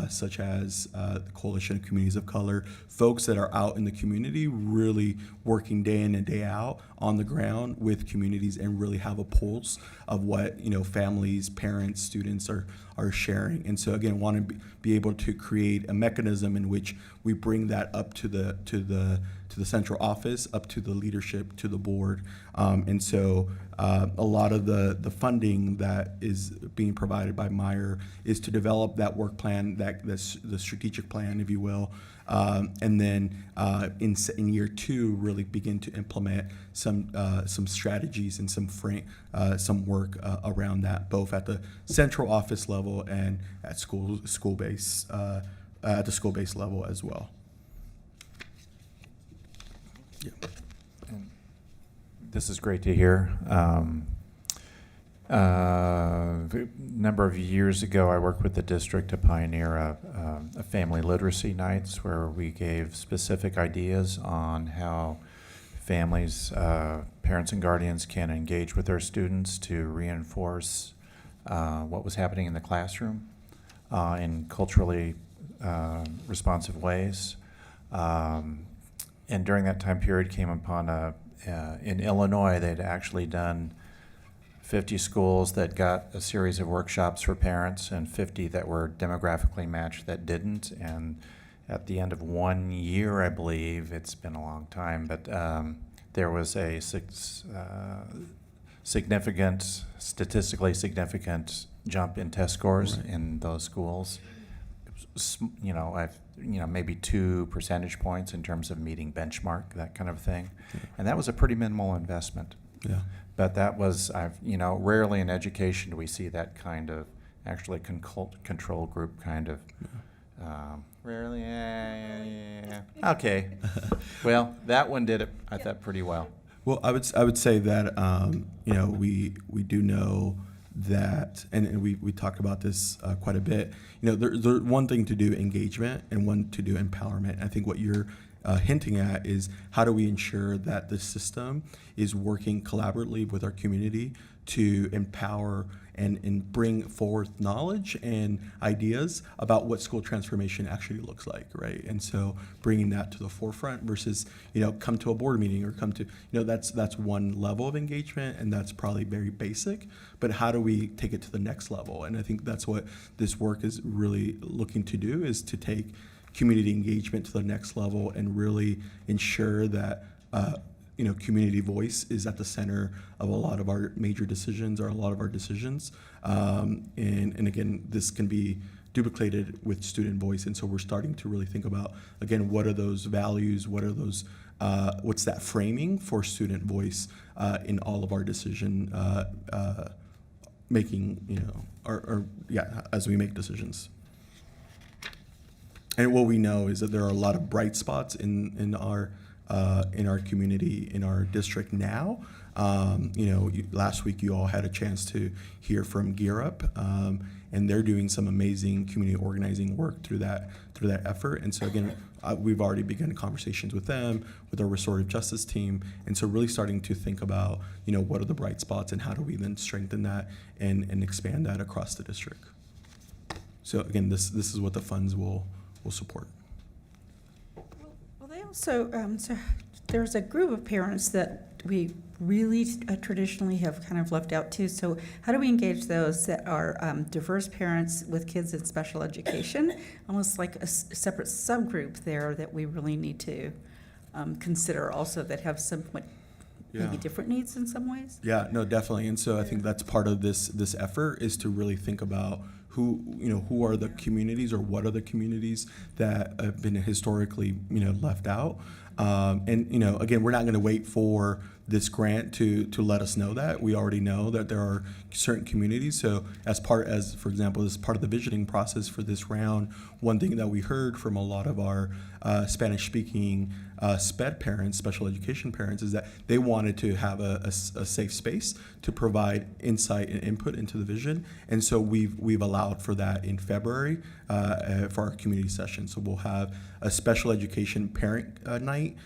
such as the Coalition of Communities of Color, folks that are out in the community really working day in and day out on the ground with communities and really have a pulse of what families, parents, students are sharing. And so again, want to be able to create a mechanism in which we bring that up to the central office, up to the leadership, to the board. And so a lot of the funding that is being provided by Meyer is to develop that work plan plan, the strategic plan, if you will, and then in year 2, really begin to implement some strategies and some work around that, both at the central office level and at at the school-based level as well. Yeah. And this is great to hear. A number of years ago, I worked with the district to pioneer a family literacy nights where we gave specific ideas on how families, parents and guardians can engage with their students to reinforce what was happening in the classroom in culturally responsive ways. And during that time period came upon in Illinois, they'd actually done 50 schools that got a series of workshops for parents and 50 that were demographically matched that didn't. And at the end of 1 year, I believe, it's been a long time, but there was a statistically significant jump in test scores in those schools. It was, maybe 2 percentage points in terms of meeting benchmark, that kind of thing. And that was a pretty minimal investment. Yeah. But that was, rarely in education do we see that kind of actually control group kind of. Rarely, yeah. Okay. Well, that one did it, I thought, pretty well. Well, I would say that we do know that, and we talked about this quite a bit. There's one thing to do engagement and one to do empowerment. I think what you're hinting at is how do we ensure that the system is working collaboratively with our community to empower and bring forth knowledge and ideas about what school transformation actually looks like, right? And so bringing that to the forefront versus, come to a board meeting or come to, that's one level of engagement, and that's probably very basic, but how do we take it to the next level? And I think that's what this work is really looking to do, is to take community engagement to the next level and really ensure that community voice is at the center of a lot of our major decisions or a lot of our decisions. And again, this can be duplicated with student voice. And so we're starting to really think about, again, what are those values? What are those, what's that framing for student voice in all of our decision making, as we make decisions. And what we know is that there are a lot of bright spots in our community, in our district now. Last week you all had a chance to hear from Gear Up, and they're doing some amazing community organizing work through that effort. And so again, we've already begun conversations with them, with our restorative justice team, and so really starting to think about what are the bright spots and how do we then strengthen that and expand that across the district. So again, this is what the funds will support. Well, they also, so there's a group of parents that we really traditionally have kind of left out too. So how do we engage those that are diverse parents with kids in special education? Almost like a separate subgroup there that we really need to consider also, that have somewhat maybe different needs in some ways? Yeah, no, definitely. And so I think that's part of this effort, is to really think about who are the communities, or what are the communities that have been historically, left out. And again, we're not going to wait for this grant to let us know that. We already know that there are certain communities. So for example, as part of the visioning process for this round, one thing that we heard from a lot of our Spanish-speaking SPED parents, special education parents, is that they wanted to have a safe space to provide insight and input into the vision. And so we've allowed for that in February for our community session. So we'll have a special education parent night,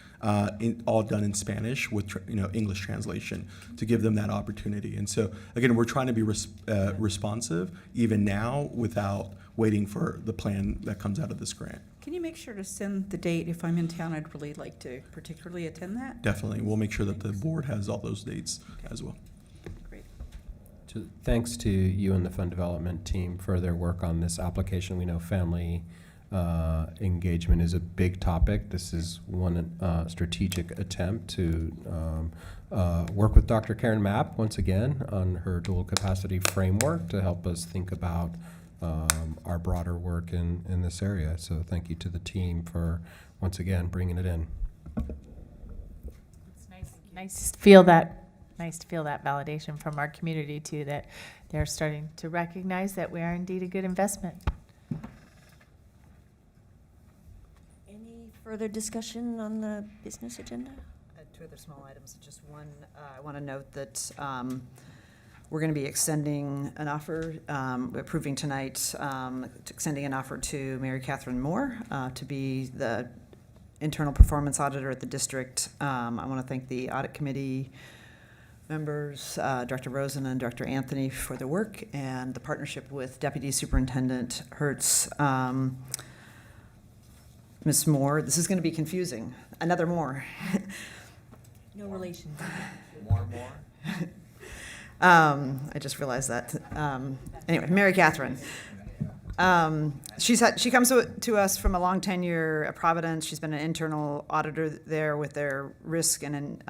all done in Spanish with English translation, to give them that opportunity. And so again, we're trying to be responsive even now without waiting for the plan that comes out of this grant. Can you make sure to send the date? If I'm in town, I'd really like to particularly attend that. Definitely. We'll make sure that the board has all those dates as well. Great. Thanks to you and the fund development team for their work on this application. We know family engagement is a big topic. This is one strategic attempt to work with Dr. Karen Mapp once again on her dual capacity framework to help us think about our broader work in this area. So thank you to the team for, once again, bringing it in. It's nice to feel that. Nice to feel that validation from our community too, that they're starting to recognize that we are indeed a good investment. Any further discussion on the business agenda? Two other small items. Just one, I want to note that we're going to be extending an offer, approving tonight, extending an offer to Mary Catherine Moore to be the internal performance auditor at the district. I want to thank the audit committee members, Director Rosen and Director Anthony, for their work and the partnership with Deputy Superintendent Hertz. Ms. Moore, this is going to be confusing. Another Moore. No relation. More. I just realized that. Anyway, Mary Catherine. She comes to us from a long tenure at Providence. She's been an internal auditor there with their risk and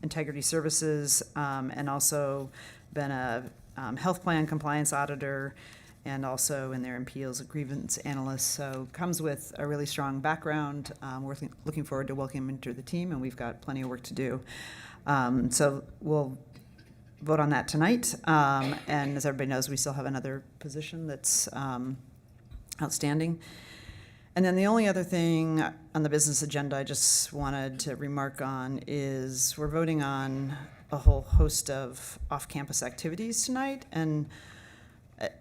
integrity services, and also been a health plan compliance auditor, and also in their appeals and grievance analyst. So comes with a really strong background. We're looking forward to welcoming him into the team, and we've got plenty of work to do. So we'll vote on that tonight. And as everybody knows, we still have another position that's outstanding. And then the only other thing on the business agenda I just wanted to remark on is we're voting on a whole host of off-campus activities tonight. And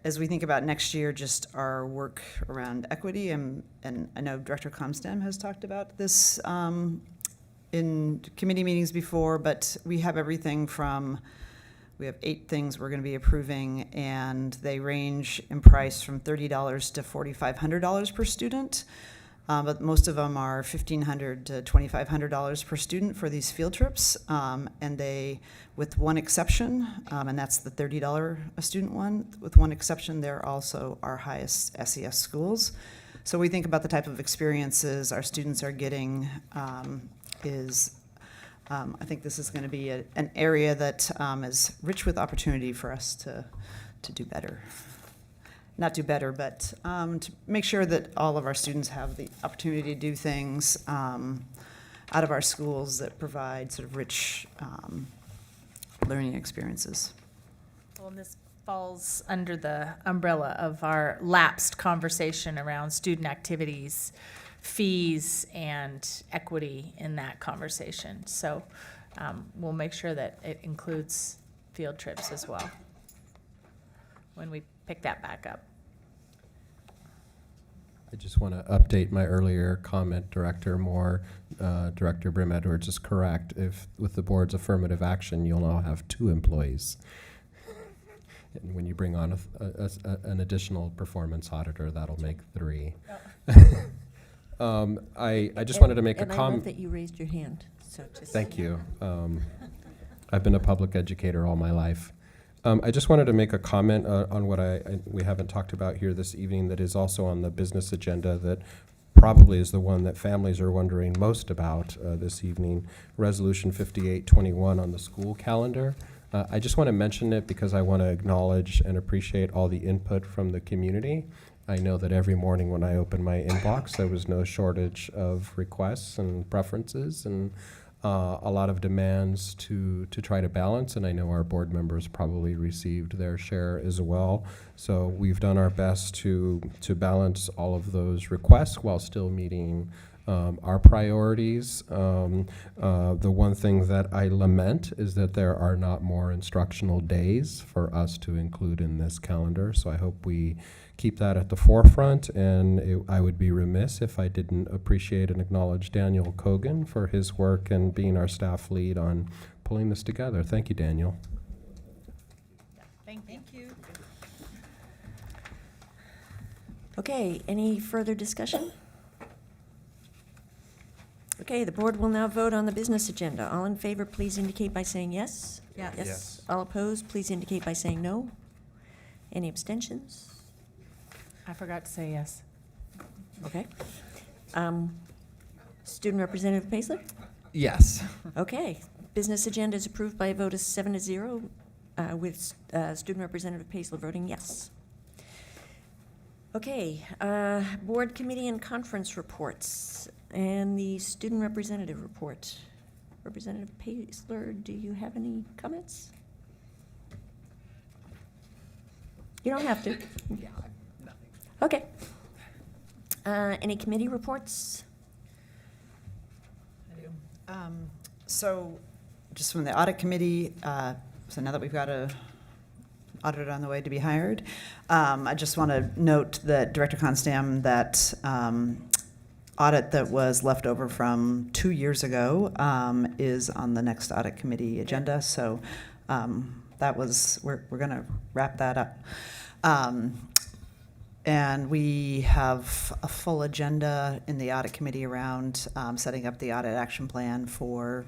as we think about next year, just our work around equity, and I know Director Comstem has talked about this in committee meetings before, but we have everything from, we have 8 things we're going to be approving, and they range in price from $30 to $4,500 per student. But most of them are $1,500 to $2,500 per student for these field trips, and they, with one exception, and that's the $30 a student one. With one exception, they're also our highest SES schools. So we think about the type of experiences our students are getting. I think this is going to be an area that is rich with opportunity for us to do better. Not do better, but to make sure that all of our students have the opportunity to do things out of our schools that provide sort of rich learning experiences. Well, and this falls under the umbrella of our lapsed conversation around student activities, fees, and equity in that conversation. So we'll make sure that it includes field trips as well when we pick that back up. I just want to update my earlier comment, Director Moore. Director Brim Edwards is correct. If with the board's affirmative action, you'll now have 2 employees. And when you bring on an additional performance auditor, that'll make 3. I just wanted to make a comment. And I love that you raised your hand. So just Thank you. I've been a public educator all my life. I just wanted to make a comment on what we haven't talked about here this evening that is also on the business agenda that probably is the one that families are wondering most about this evening, Resolution 5821 on the school calendar. I just want to mention it because I want to acknowledge and appreciate all the input from the community. I know that every morning when I opened my inbox, there was no shortage of requests and preferences and a lot of demands to try to balance, and I know our board members probably received their share as well. So we've done our best to balance all of those requests while still meeting our priorities. The one thing that I lament is that there are not more instructional days for us to include in this calendar, so I hope we keep that at the forefront, and I would be remiss if I didn't appreciate and acknowledge Daniel Kogan for his work and being our staff lead on pulling this together. Thank you, Daniel. Thank you. Okay, any further discussion? Okay, the board will now vote on the business agenda. All in favor, please indicate by saying yes. Yes. Yes. All opposed, please indicate by saying no. Any abstentions? I forgot to say yes. Okay. Student Representative Paisler? Yes. Okay. Business agenda is approved by a vote of 7-0 with Student Representative Paisler voting yes. Okay, board committee and conference reports, and the student representative report. Representative Paisler, do you have any comments? You don't have to. Yeah, nothing. Okay. Any committee reports? So, just from the audit committee, so now that we've got a auditor on the way to be hired, I just want to note that Director Constam, that audit that was left over from 2 years ago is on the next audit committee agenda. So that was, we're going to wrap that up. And we have a full agenda in the audit committee around setting up the audit action plan for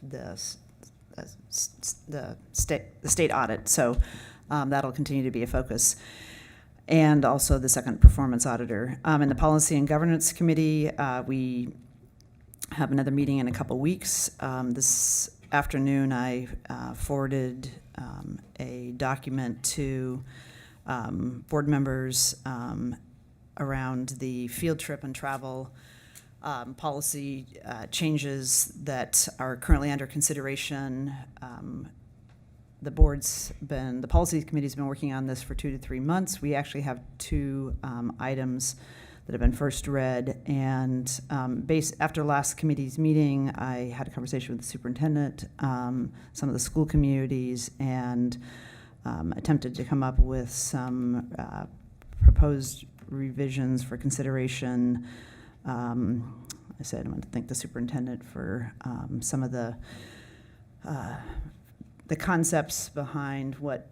the state audit. So that'll continue to be a focus. And also the second performance auditor. In the policy and governance committee, we have another meeting in a couple weeks. This afternoon, I forwarded a document to board members around the field trip and travel policy changes that are currently under consideration. The policy committee's been working on this for 2 to 3 months. We actually have 2 items that have been first read, and after last committee's meeting, I had a conversation with the superintendent, some of the school communities, and attempted to come up with some proposed revisions for consideration. I said I want to thank the superintendent for some of the concepts behind what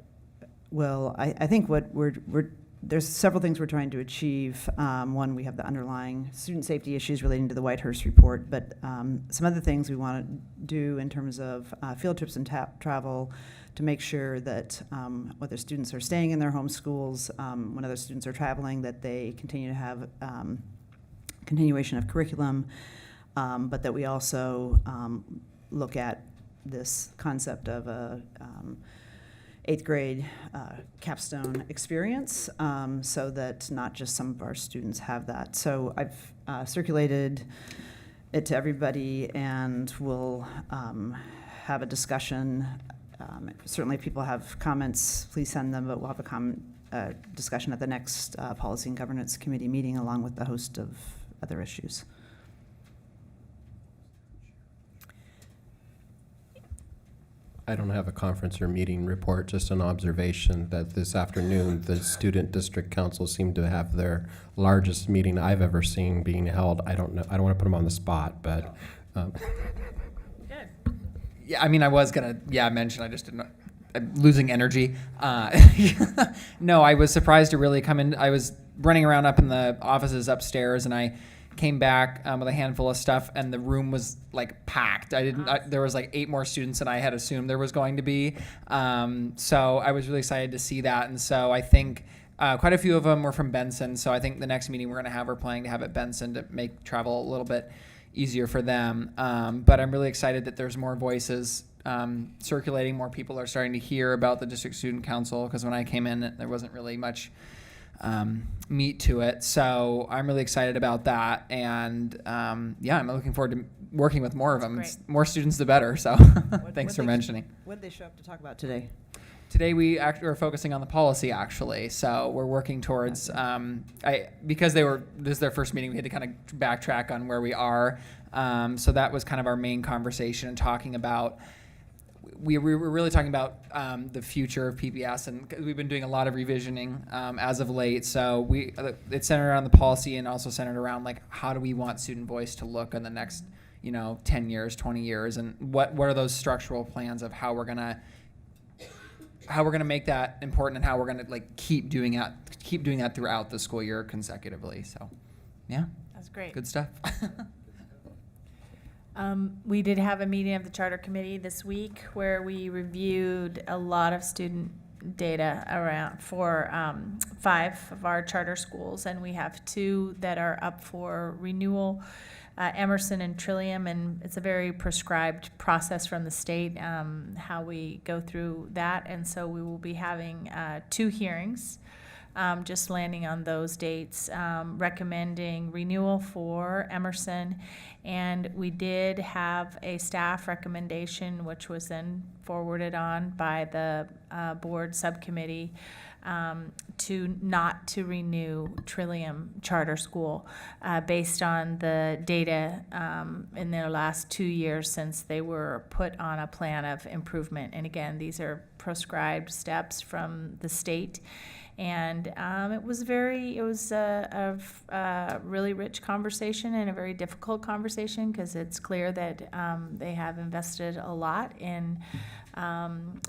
will, I think what there's several things we're trying to achieve. One, we have the underlying student safety issues relating to the Whitehurst report, but some other things we want to do in terms of field trips and travel to make sure that whether students are staying in their home schools, when other students are traveling, that they continue to have continuation of curriculum, but that we also look at this concept of a 8th grade capstone experience, so that not just some of our students have that. So I've circulated it to everybody, and we'll have a discussion. Certainly if people have comments, please send them, but we'll have a discussion at the next Policy and Governance Committee meeting, along with a host of other issues. I don't have a conference or meeting report, just an observation that this afternoon, the Student District Council seemed to have their largest meeting I've ever seen being held. I don't know, I don't want to put them on the spot, but. Yeah, I mean, I was gonna, mention, I just didn't, I'm losing energy. No, I was surprised to really come in. I was running around up in the offices upstairs, and I came back with a handful of stuff, and the room was like packed. There was like 8 more students than I had assumed there was going to be. So I was really excited to see that. And so I think quite a few of them were from Benson. So I think the next meeting we're planning to have at Benson to make travel a little bit easier for them. But I'm really excited that there's more voices circulating. More people are starting to hear about the District Student Council, because when I came in, there wasn't really much meat to it. So I'm really excited about that. And I'm looking forward to working with more of them. It's more students, the better. So thanks for mentioning. What did they show up to talk about today? Today we are focusing on the policy, actually. So we're working towards, because this is their first meeting, we had to kind of backtrack on where we are. So that was kind of our main conversation, and talking about, we were really talking about the future of PPS, and we've been doing a lot of revisioning as of late. So it's centered around the policy, and also centered around like, how do we want student voice to look in the next 10 years, 20 years, and what are those structural plans of how we're gonna make that important, and how we're gonna like keep doing that throughout the school year consecutively. So yeah, that's great. Good stuff. We did have a meeting of the charter committee this week where we reviewed a lot of student data around for 5 of our charter schools, and we have 2 that are up for renewal, Emerson and Trillium, and it's a very prescribed process from the state, how we go through that. And so we will be having 2 hearings just landing on those dates, recommending renewal for Emerson. And we did have a staff recommendation, which was then forwarded on by the board subcommittee, not to renew Trillium Charter School based on the data in their last 2 years since they were put on a plan of improvement. And again, these are prescribed steps from the state. And it was a really rich conversation and a very difficult conversation, because it's clear that they have invested a lot in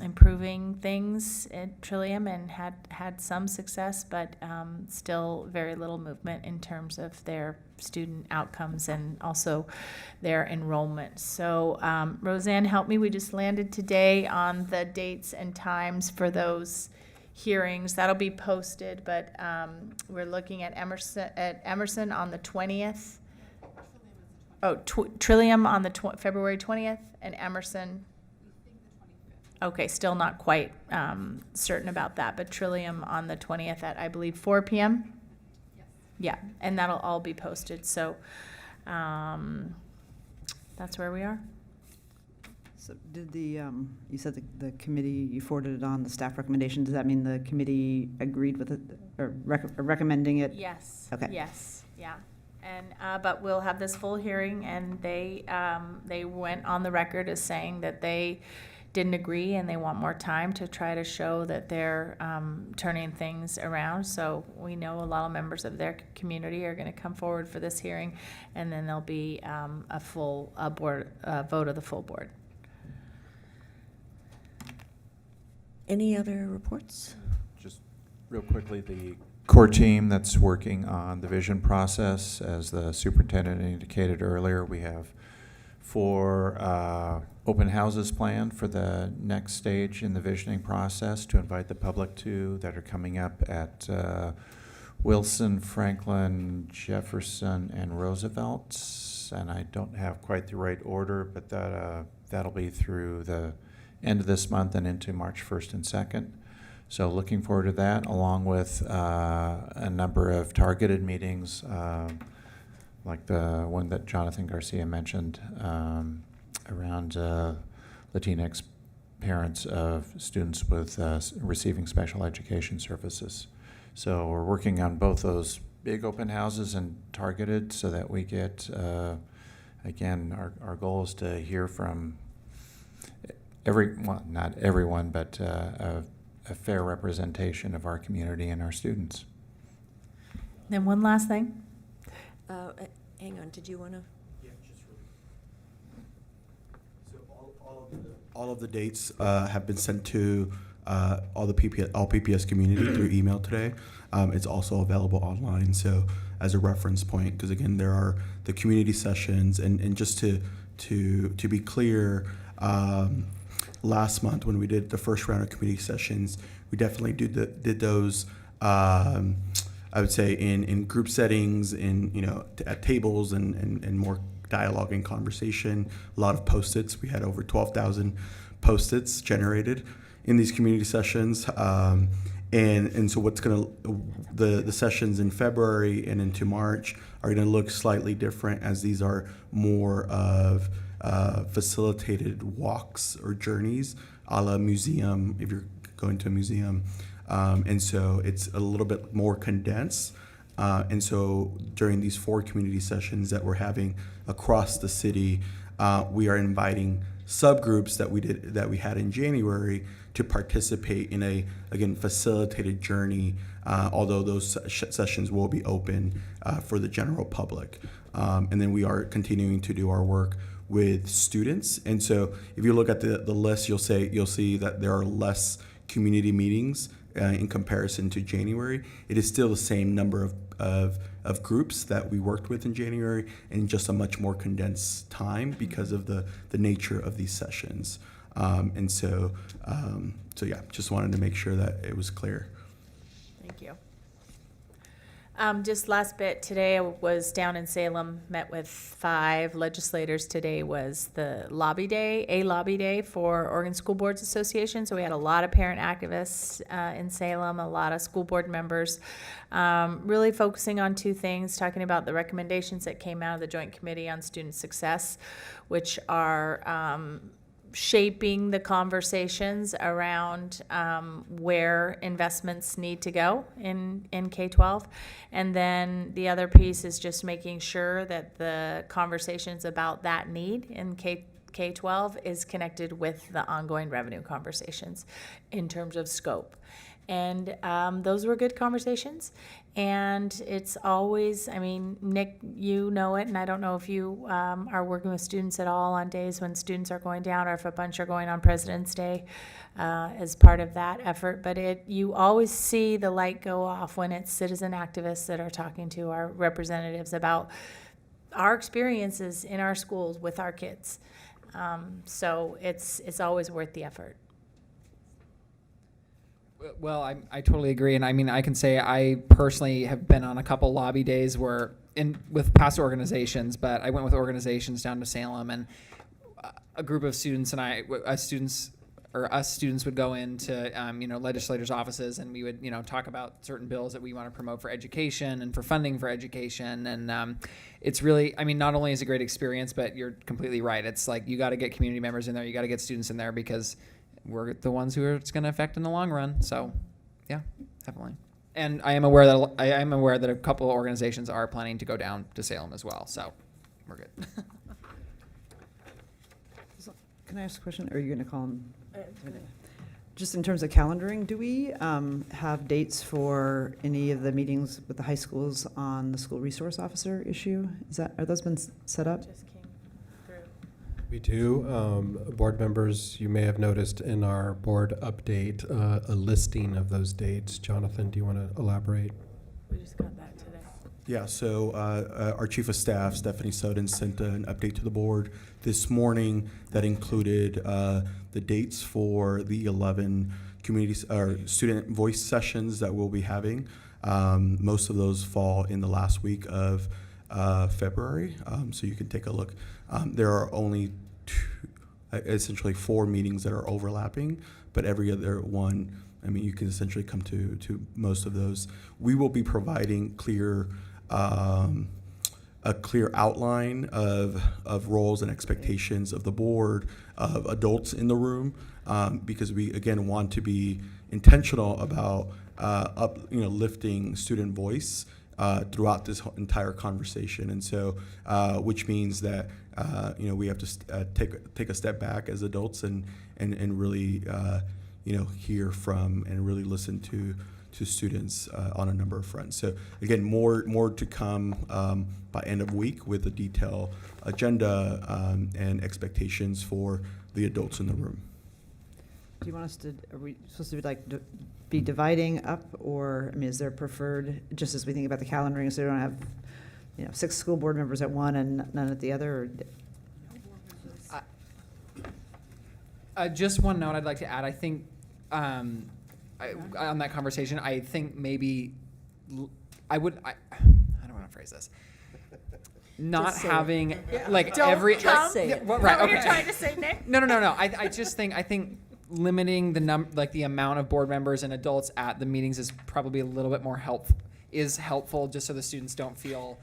improving things at Trillium and had some success, but still very little movement in terms of their student outcomes and also their enrollment. So Roseanne, help me. We just landed today on the dates and times for those hearings. That'll be posted, but we're looking at Emerson on the 20th. Trillium on the February 20th, and Emerson. Okay, still not quite certain about that, but Trillium on the 20th at, I believe, 4 p.m. Yes. Yeah, and that'll all be posted. So that's where we are. So did you said the committee, you forwarded it on, the staff recommendation, does that mean the committee agreed with it, or recommending it? Yes. Okay. Yes, yeah. And, but we'll have this full hearing, and they went on the record as saying that they didn't agree and they want more time to try to show that they're turning things around. So we know a lot of members of their community are going to come forward for this hearing, and then there'll be a full board vote of the full board. Any other reports? Just real quickly, the core team that's working on the vision process, as the superintendent indicated earlier, we have 4 open houses planned for the next stage in the visioning process to invite the public to, that are coming up at Wilson, Franklin, Jefferson, and Roosevelt. And I don't have quite the right order, but that'll be through the end of this month and into March 1st and 2nd. So looking forward to that, along with a number of targeted meetings, like the one that Jonathan Garcia mentioned, around Latinx parents of students with receiving special education services. So we're working on both those big open houses and targeted, so that we get, again, our goal is to hear from well, not everyone, but a fair representation of our community and our students. Then one last thing. Hang on, did you want to? Yeah, just really. So all of the dates have been sent to all PPS community through email today. It's also available online, so as a reference point, because again, there are the community sessions, and just to be clear, last month when we did the first round of community sessions, we definitely did those. I would say in group settings, at tables and more dialogue and conversation. A lot of Post-its. We had over 12,000 Post-its generated in these community sessions. And so the sessions in February and into March are gonna look slightly different, as these are more of facilitated walks or journeys, a la museum, if you're going to a museum. And so it's a little bit more condensed. And so during these 4 community sessions that we're having across the city, we are inviting subgroups that we had in January to participate in a, again, facilitated journey, although those sessions will be open for the general public. And then we are continuing to do our work with students. And so if you look at the list, you'll see that there are less community meetings in comparison to January. It is still the same number of groups that we worked with in January, in just a much more condensed time because of the nature of these sessions. And so yeah, just wanted to make sure that it was clear. Thank you. Just last bit, today I was down in Salem, met with 5 legislators. Today was the lobby day for Oregon School Boards Association. So we had a lot of parent activists in Salem, a lot of school board members, really focusing on 2 things, talking about the recommendations that came out of the Joint Committee on Student Success, which are shaping the conversations around where investments need to go in K-12. And then the other piece is just making sure that the conversations about that need in K-12 is connected with the ongoing revenue conversations in terms of scope. And those were good conversations. And it's always, I mean, Nick, you know it, and I don't know if you are working with students at all on days when students are going down or if a bunch are going on President's Day as part of that effort. But you always see the light go off when it's citizen activists that are talking to our representatives about our experiences in our schools with our kids. So it's always worth the effort. Well, I totally agree, and I mean, I can say I personally have been on a couple lobby days where with past organizations, but I went with organizations down to Salem, and a group of students and us students would go into legislators' offices, and we would talk about certain bills that we want to promote for education and for funding for education, and it's really, I mean, not only is it a great experience, but you're completely right. It's like you got to get community members in there, you got to get students in there because we're the ones who it's going to affect in the long run. So, yeah, definitely. And I am aware that a couple of organizations are planning to go down to Salem as well. So, we're good. Can I ask a question? Or are you going to call them? Just in terms of calendaring, do we have dates for any of the meetings with the high schools on the school resource officer issue? Are those been set up? We do. Board members, you may have noticed in our board update a listing of those dates. Jonathan, do you want to elaborate? We just got that today. Yeah, so our Chief of Staff, Stephanie Soden, sent an update to the board this morning that included the dates for the 11 student voice sessions that we'll be having. Most of those fall in the last week of February, so you can take a look. There are only essentially 4 meetings that are overlapping, but every other one, I mean, you can essentially come to most of those. We will be providing a clear outline of roles and expectations of the board, of adults in the room, because we, again, want to be intentional about lifting student voice throughout this entire conversation. And so, which means that, we have to take a step back as adults and really, hear from and really listen to students on a number of fronts. So again, more to come by end of week with a detailed agenda and expectations for the adults in the room. Do you want us to, are we supposed to be dividing up, or, I mean, is there preferred, just as we think about the calendaring, so we don't have, 6 school board members at one and none at the other? Or Just one note I'd like to add. I think on that conversation, I think maybe I don't want to phrase this. Not having like Don't every just say it. right. Is that what Okay. you're trying to say, Nick? No. I think limiting the amount of board members and adults at the meetings is probably a little bit more helpful, just so the students don't feel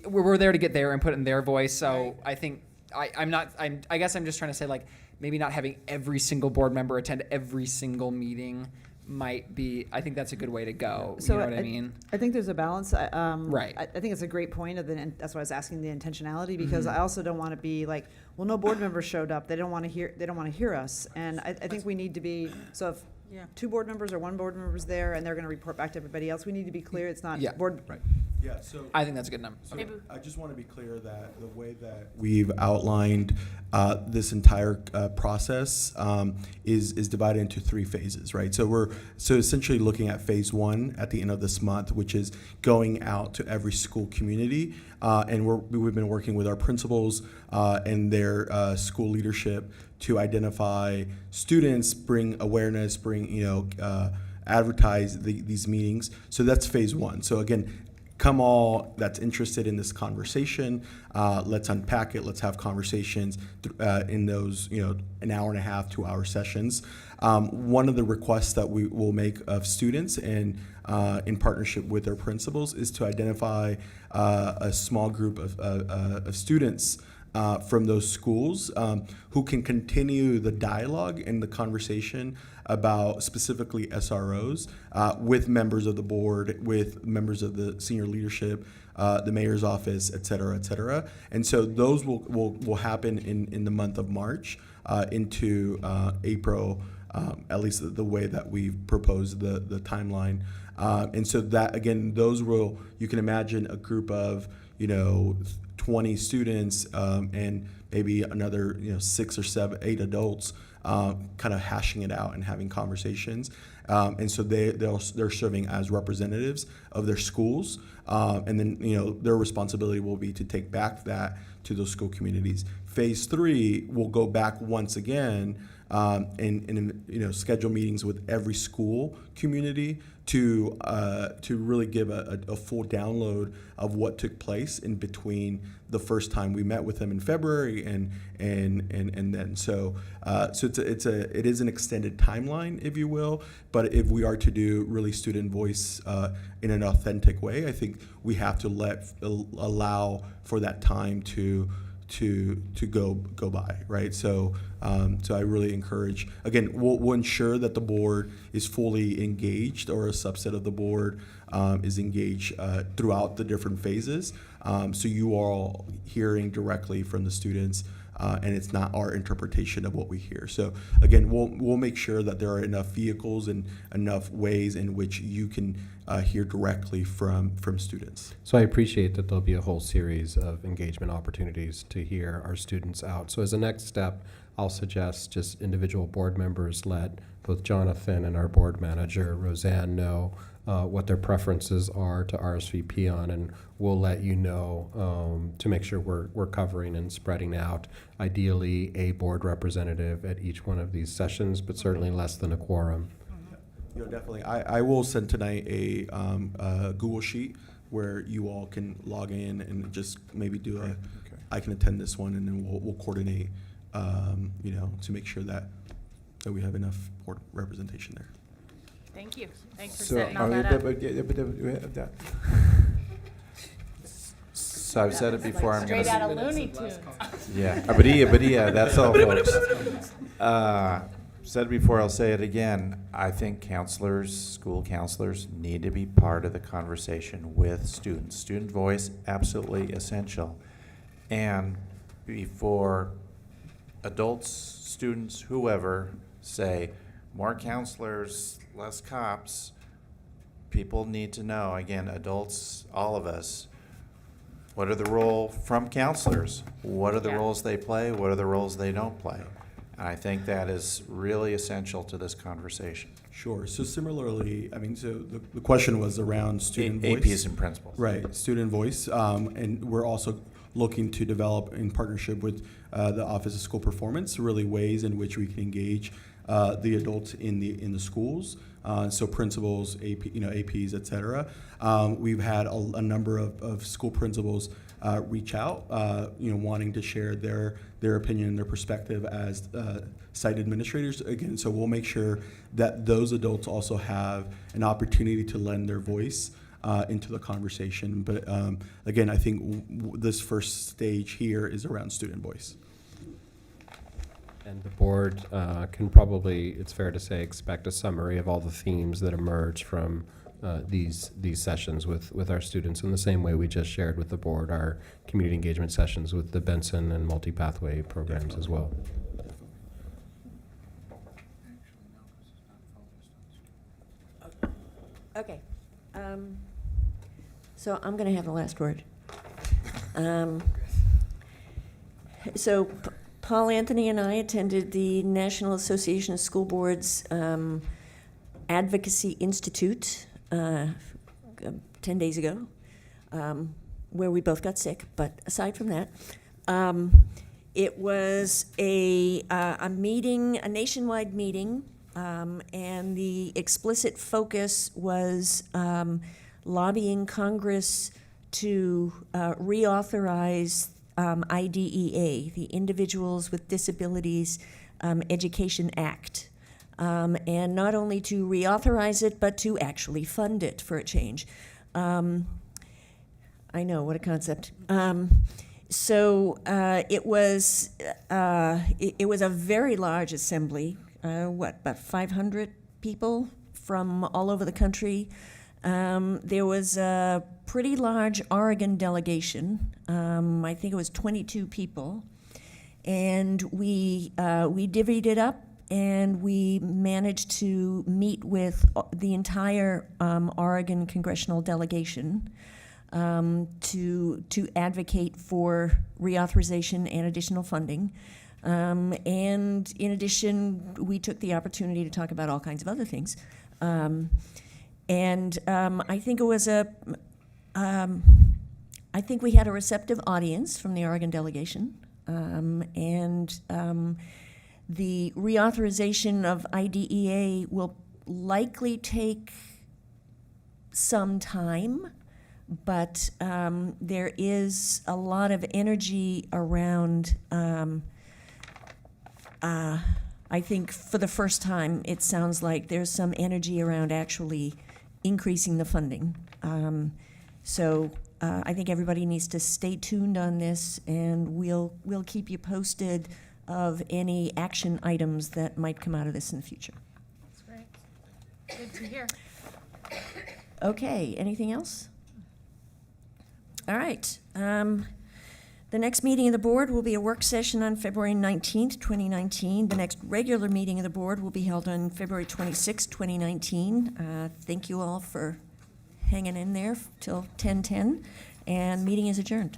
we're there to get there and put in their voice. So I think I guess I'm just trying to say, like, maybe not having every single board member attend every single meeting might be, I think that's a good way to go. So you know what I mean? I think there's a balance. Right. I think it's a great point and that's why I was asking the intentionality, because I also don't want to be like, well, no board members showed up. They don't want to hear us. And I think we need to be, so if 2 board members or 1 board member is there and they're going to report back to everybody else, we need to be clear. It's not board. Right. Yeah, so I think that's a good number. So I just want to be clear that the way that we've outlined this entire process is divided into 3 phases, right? So we're essentially looking at phase 1 at the end of this month, which is going out to every school community, and we've been working with our principals and their school leadership to identify students, bring awareness, advertise these meetings. So that's phase 1. So again, come all that's interested in this conversation. Let's unpack it. Let's have conversations in those, an hour and a half, 2-hour sessions. One of the requests that we will make of students and in partnership with their principals is to identify a small group of students from those schools who can continue the dialogue and the conversation about specifically SROs with members of the board, with members of the senior leadership, the mayor's office, et cetera, et cetera. And so those will happen in the month of March into April, at least the way that we've proposed the timeline. And so that, again, those will, you can imagine a group of, 20 students and maybe another 6 or 7, 8 adults kind of hashing it out and having conversations. And so they're serving as representatives of their schools. And then their responsibility will be to take back that to those school communities. Phase 3 will go back once again and schedule meetings with every school community to really give a full download of what took place in between the first time we met with them in February and then so it is an extended timeline, if you will. But if we are to do really student voice in an authentic way, I think we have to allow for that time to go by, right? So I really encourage, again, we'll ensure that the board is fully engaged, or a subset of the board is engaged throughout the different phases. So you are all hearing directly from the students, and it's not our interpretation of what we hear. So again, we'll make sure that there are enough vehicles and enough ways in which you can hear directly from students. So I appreciate that there'll be a whole series of engagement opportunities to hear our students out. So as a next step, I'll suggest just individual board members let both Jonathan and our board manager, Roseanne, know what their preferences are to RSVP on, and we'll let you know to make sure we're covering and spreading out, ideally a board representative at each one of these sessions, but certainly less than a quorum. Definitely. I will send tonight a Google Sheet where you all can log in and just maybe do I can attend this one, and then we'll coordinate, to make sure that we have enough board representation there. Thank you. Thanks for setting all that up. So I've said it before. I'm Straight gonna out of Looney Tunes. Yeah, but that's all, folks. Said it before, I'll say it again. I think school counselors need to be part of the conversation with students. Student voice, absolutely essential. And before adults, students, whoever say, more counselors, less cops, people need to know, again, adults, all of us, what are the roles from counselors? What are the roles they play? What are the roles they don't play? And I think that is really essential to this conversation. Sure. So similarly, so the question was around student voice. APs and principals. Right, student voice. And we're also looking to develop in partnership with the Office of School Performance, really ways in which we can engage the adults in the schools. So principals, APs, et cetera. We've had a number of school principals reach out, wanting to share their opinion and their perspective as site administrators. Again, so we'll make sure that those adults also have an opportunity to lend their voice into the conversation. But again, I think this first stage here is around student voice. And the board can probably, it's fair to say, expect a summary of all the themes that emerge from these sessions with our students, in the same way we just shared with the board our community engagement sessions with the Benson and multi-pathway programs as well. Okay. So I'm going to have the last word. So Paul Anthony and I attended the National Association of School Boards Advocacy Institute 10 days ago, where we both got sick. But aside from that, it was a meeting, a nationwide meeting, and the explicit focus was lobbying Congress to reauthorize IDEA, the Individuals with Disabilities Education Act. And not only to reauthorize it, but to actually fund it for a change. I know, what a concept. So it was a very large assembly. About 500 people from all over the country. There was a pretty large Oregon delegation. I think it was 22 people, and we divvied it up, and we managed to meet with the entire Oregon congressional delegation. To advocate for reauthorization and additional funding. And in addition, we took the opportunity to talk about all kinds of other things. I think it was I think we had a receptive audience from the Oregon delegation. The reauthorization of IDEA will likely take some time. But there is a lot of energy around, I think for the first time, it sounds like there's some energy around actually increasing the funding. I think everybody needs to stay tuned on this, and we'll keep you posted of any action items that might come out of this in the future. That's great. Good to hear. Okay, anything else? All right. The next meeting of the board will be a work session on February 19th, 2019. The next regular meeting of the board will be held on February 26th, 2019. Thank you all for hanging in there till 10:10, and meeting is adjourned.